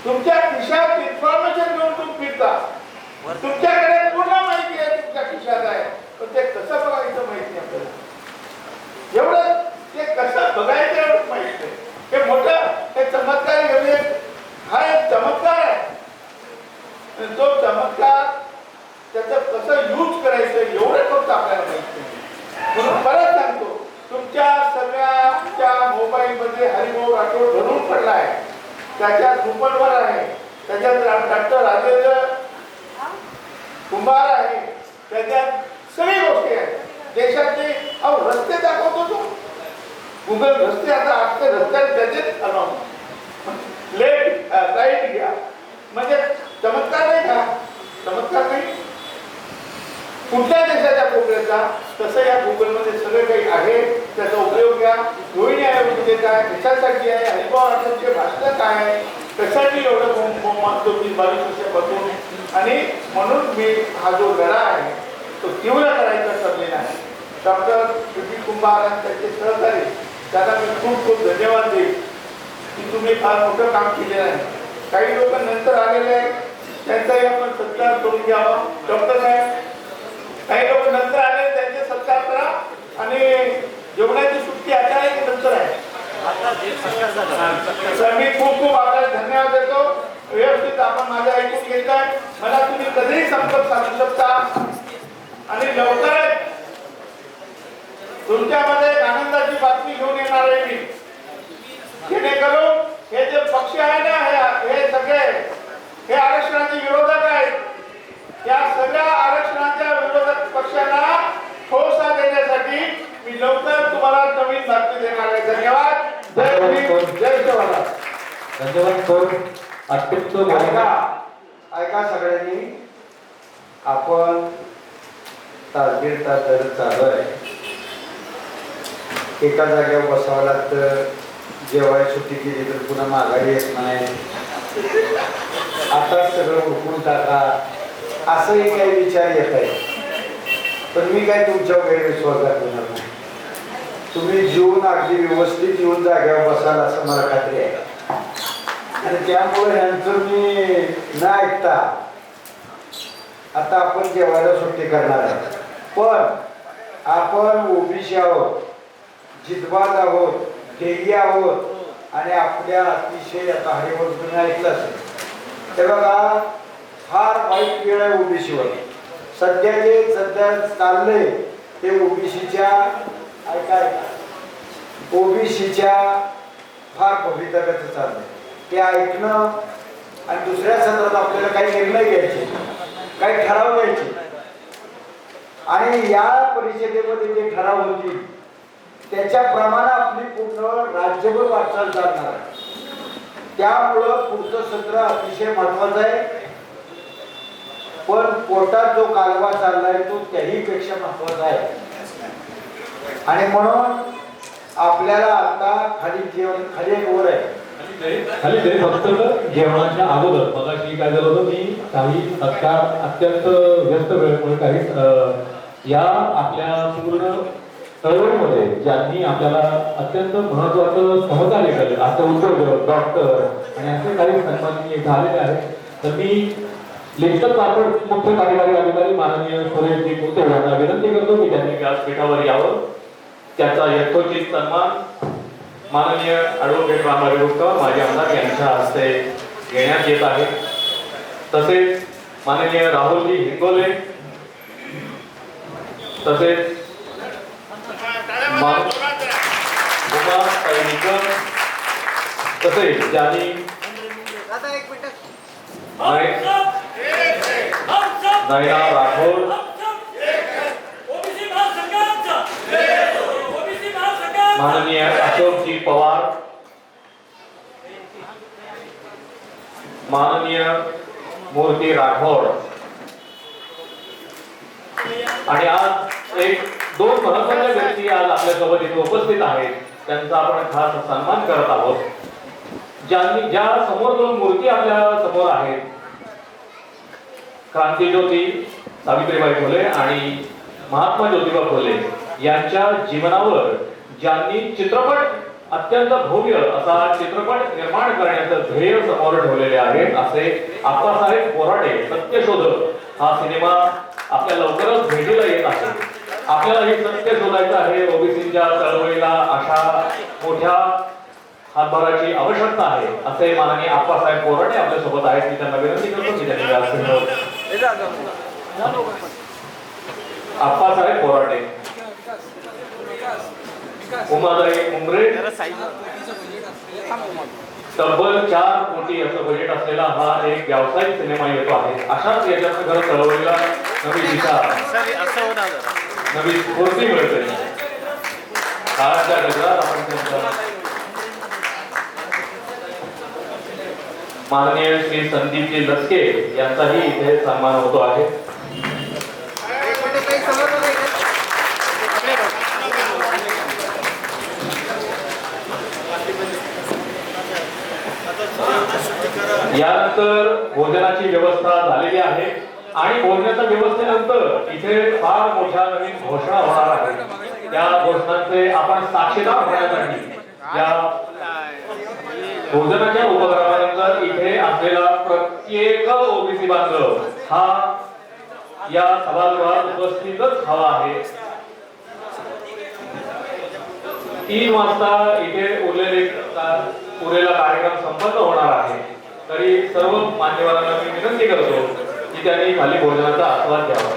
तुमच्या खिशात इन्फॉर्मेशन घेऊन तुम्ही फिरता. तुमच्याकडे पूर्ण माहिती आहे, तुमच्या खिशात आहे, पण ते कसं बघायचं माहिती आपल्याला. एवढं ते कसं बघायचं एवढं माहिती आहे. हे मोठं हे चमत्कार म्हणजे हा एक चमत्कार आहे. तो चमत्कार त्याचं कसं यूज करायचं एवढं फक्त आपल्याला माहिती आहे. म्हणून परत सांगतो, तुमच्या सगळ्याच्या मोबाईलमध्ये हरिभाऊ राठोड भरून पडला आहे. त्याच्या ग्रुपवर आहे, त्याच्यात डॉक्टर राजेंद्र कुंभार आहे, त्याच्यात सगळी गोष्टी आहेत. देशातले रस्ते दाखवतो तो, गुगल रस्ते आता आजच्या रस्त्यात त्याचेच लेफ्ट राईट घ्या म्हणजे चमत्कार नाही का? चमत्कार नाही. कुठल्या देशाच्या कोपऱ्याचा तसं या गुगलमध्ये सगळं काही आहे. त्याचा उपयोग घ्या. रोहिणी आहे म्हणजे काय, कशासाठी आहे, हरिभाऊ राठोडचे भाषण काय आहे, कशासाठी एवढं मागतो 20-22 वर्षापासून. आणि म्हणून मी हा जो लढा आहे तो तीव्र करायचा ठरलेला आहे. डॉक्टर विपिन कुंभार आणि त्यांचे सहकारी त्यांना मी खूप खूप धन्यवाद देईन की तुम्ही फार मोठं काम केलेलं आहे. काही लोक नंतर आलेले आहेत त्यांचाही आपण सत्कार करून घ्यावा. डॉक्टर साहेब काही लोक नंतर आले त्यांचे सत्कार करा. आणि जेवणाची सुट्टी आता आहे की नंतर आहे? तर मी खूप खूप आपल्याला धन्यवाद देतो. व्यवस्थित आपण माझ्या ऐकून घेताय. मला तुम्ही कधीही संपर्क साधू शकता आणि लवकरच तुमच्यामध्ये एक आनंदाची बातमी घेऊन येणार आहे मी. जेणेकरून हे जे पक्ष आहे ना हे सगळे हे आरक्षणाचे विरोधक आहेत. या सगळ्या आरक्षणाच्या विरोधक पक्षांना ठोसा देण्यासाठी मी लवकर तुम्हाला नवीन बातमी देणार आहे. धन्यवाद. जय भीम, जय जवाहर. धन्यवाद. अत्यंत ऐका सगळ्यांनी, आपण तासदीड तास जर चालू आहे, एका जागेवर बसावं लागतं, जेवाय सुट्टी केली तर पुन्हा माघारी येत नाही, आता सगळं हुकून टाका असंही काही विचार येत आहे. पण मी काय तुमच्यावर गैरविश्वास दाखवणार नाही. तुम्ही जीवन अगदी व्यवस्थित येऊन जागेवर बसाल असं मला खात्री आहे. आणि त्यामुळे ह्यांचं मी न ऐकता आता आपण जेवायला सुट्टी करणार आहे. पण आपण ओबीसी आहोत, जितबाज आहोत, ढेगी आहोत आणि आपल्या अतिशय आता हरिवंत तुम्ही ऐकलं असेल. ते बघा, फार वाईट वेळ आहे ओबीसीवर. सध्या चाललंय ते ओबीसीच्या ओबीसीच्या फार भवितव्याचं चाललंय. ते ऐकणं आणि दुसऱ्या सत्रात आपल्याला काही निर्णय घ्यायचे, काही ठराव घ्यायचे आणि या परिषदेमध्ये जे ठराव होतील त्याच्याप्रमाणे आपली पूर्ण राज्यभर वाटचाल चालणार आहे. त्यामुळं पुढचं सत्र अतिशय महत्वाचं आहे. पण पोटात जो कालवा चाललाय तो त्याही पेक्षा महत्वाचा आहे. आणि म्हणून आपल्याला आता खाली एक वर आहे. खाली ते फक्त जेवणाच्या अगोदर मगाशी काय झालं होतं, मी काही अत्यंत व्यस्त वेळेमुळे काही या आपल्या पूर्ण चळवळीमध्ये ज्यांनी आपल्याला अत्यंत महत्वाचं सहकार्य केलं असं उद्योजक, डॉक्टर आणि असे काही सन्माननीय झालेले आहेत. तर मी लेखक पापड मुख्य कार्यकारी अधिकारी माननीय सुरेशजी कुर्ते यांना विनंती करतो की त्यांनी व्यासपीठावर यावं. त्याचा यथोचित सन्मान माननीय ॲडव्होकेट रामराजे गुप्ता माजी आमदार यांच्या हस्ते घेण्यात येत आहे. तसेच माननीय राहुलजी हिंगोले, तसेच तसेच ज्यांनी नयना राठोड, माननीय अशोकजी पवार, माननीय मूर्ती राठोड आणि आज एक दोन महत्त्वाच्या व्यक्ती आज आपल्यासोबत इथे उपस्थित आहेत. त्यांचा आपण खास सन्मान करत आहोत. ज्या समोर दोन मूर्ती आपल्या समोर आहेत, क्रांतीज्योती सावित्रीबाई फुले आणि महात्मा ज्योतिबा फुले यांच्या जीवनावर ज्यांनी चित्रपट अत्यंत भव्य असा चित्रपट निर्माण करण्याचं ध्येय समोर ठेवलेले आहे असे आप्पासाहेब बोराडे सत्यशोधक हा सिनेमा आपल्या लवकरच भेटीला येत आहे. आपल्याला हे सत्य शोधायचं आहे. ओबीसीच्या चळवळीला अशा मोठ्या हातभाराची आवश्यकता आहे असे माननीय आप्पासाहेब बोराडे आपल्या सोबत आहेत. मी त्यांना विनंती करतो की त्यांनी आप्पासाहेब बोराडे, उमादाई मुंबरे, तब्बल 4 कोटी असं बजेट असलेला हा एक व्यावसायिक सिनेमा येतो आहे. अशाच याच्यात खरं चळवळीला नवी दिशा, नवी स्फूर्ती मिळते. काळाच्या गजरात आपण त्यांचा माननीय श्री संदीपजी लचके यांचाही इथे सन्मान होतो आहे. यानंतर भोजनाची व्यवस्था झालेली आहे आणि भोजनाच्या व्यवस्थेनंतर इथे फार मोठ्या नवीन घोषणा होणार आहे. त्या घोषणांचे आपण साक्षीदार होण्यासाठी या भोजनाच्या उपक्रमानंतर इथे असलेला प्रत्येक ओबीसी बांधव हा या सभागृहात उपस्थितच हवा आहे. 3 वाजता इथे उरलेला कार्यक्रम संपन्न होणार आहे. तरी सर्व मान्यवरांना मी विनंती करतो की त्यांनी खाली भोजनाचा आस्वाद घ्यावा.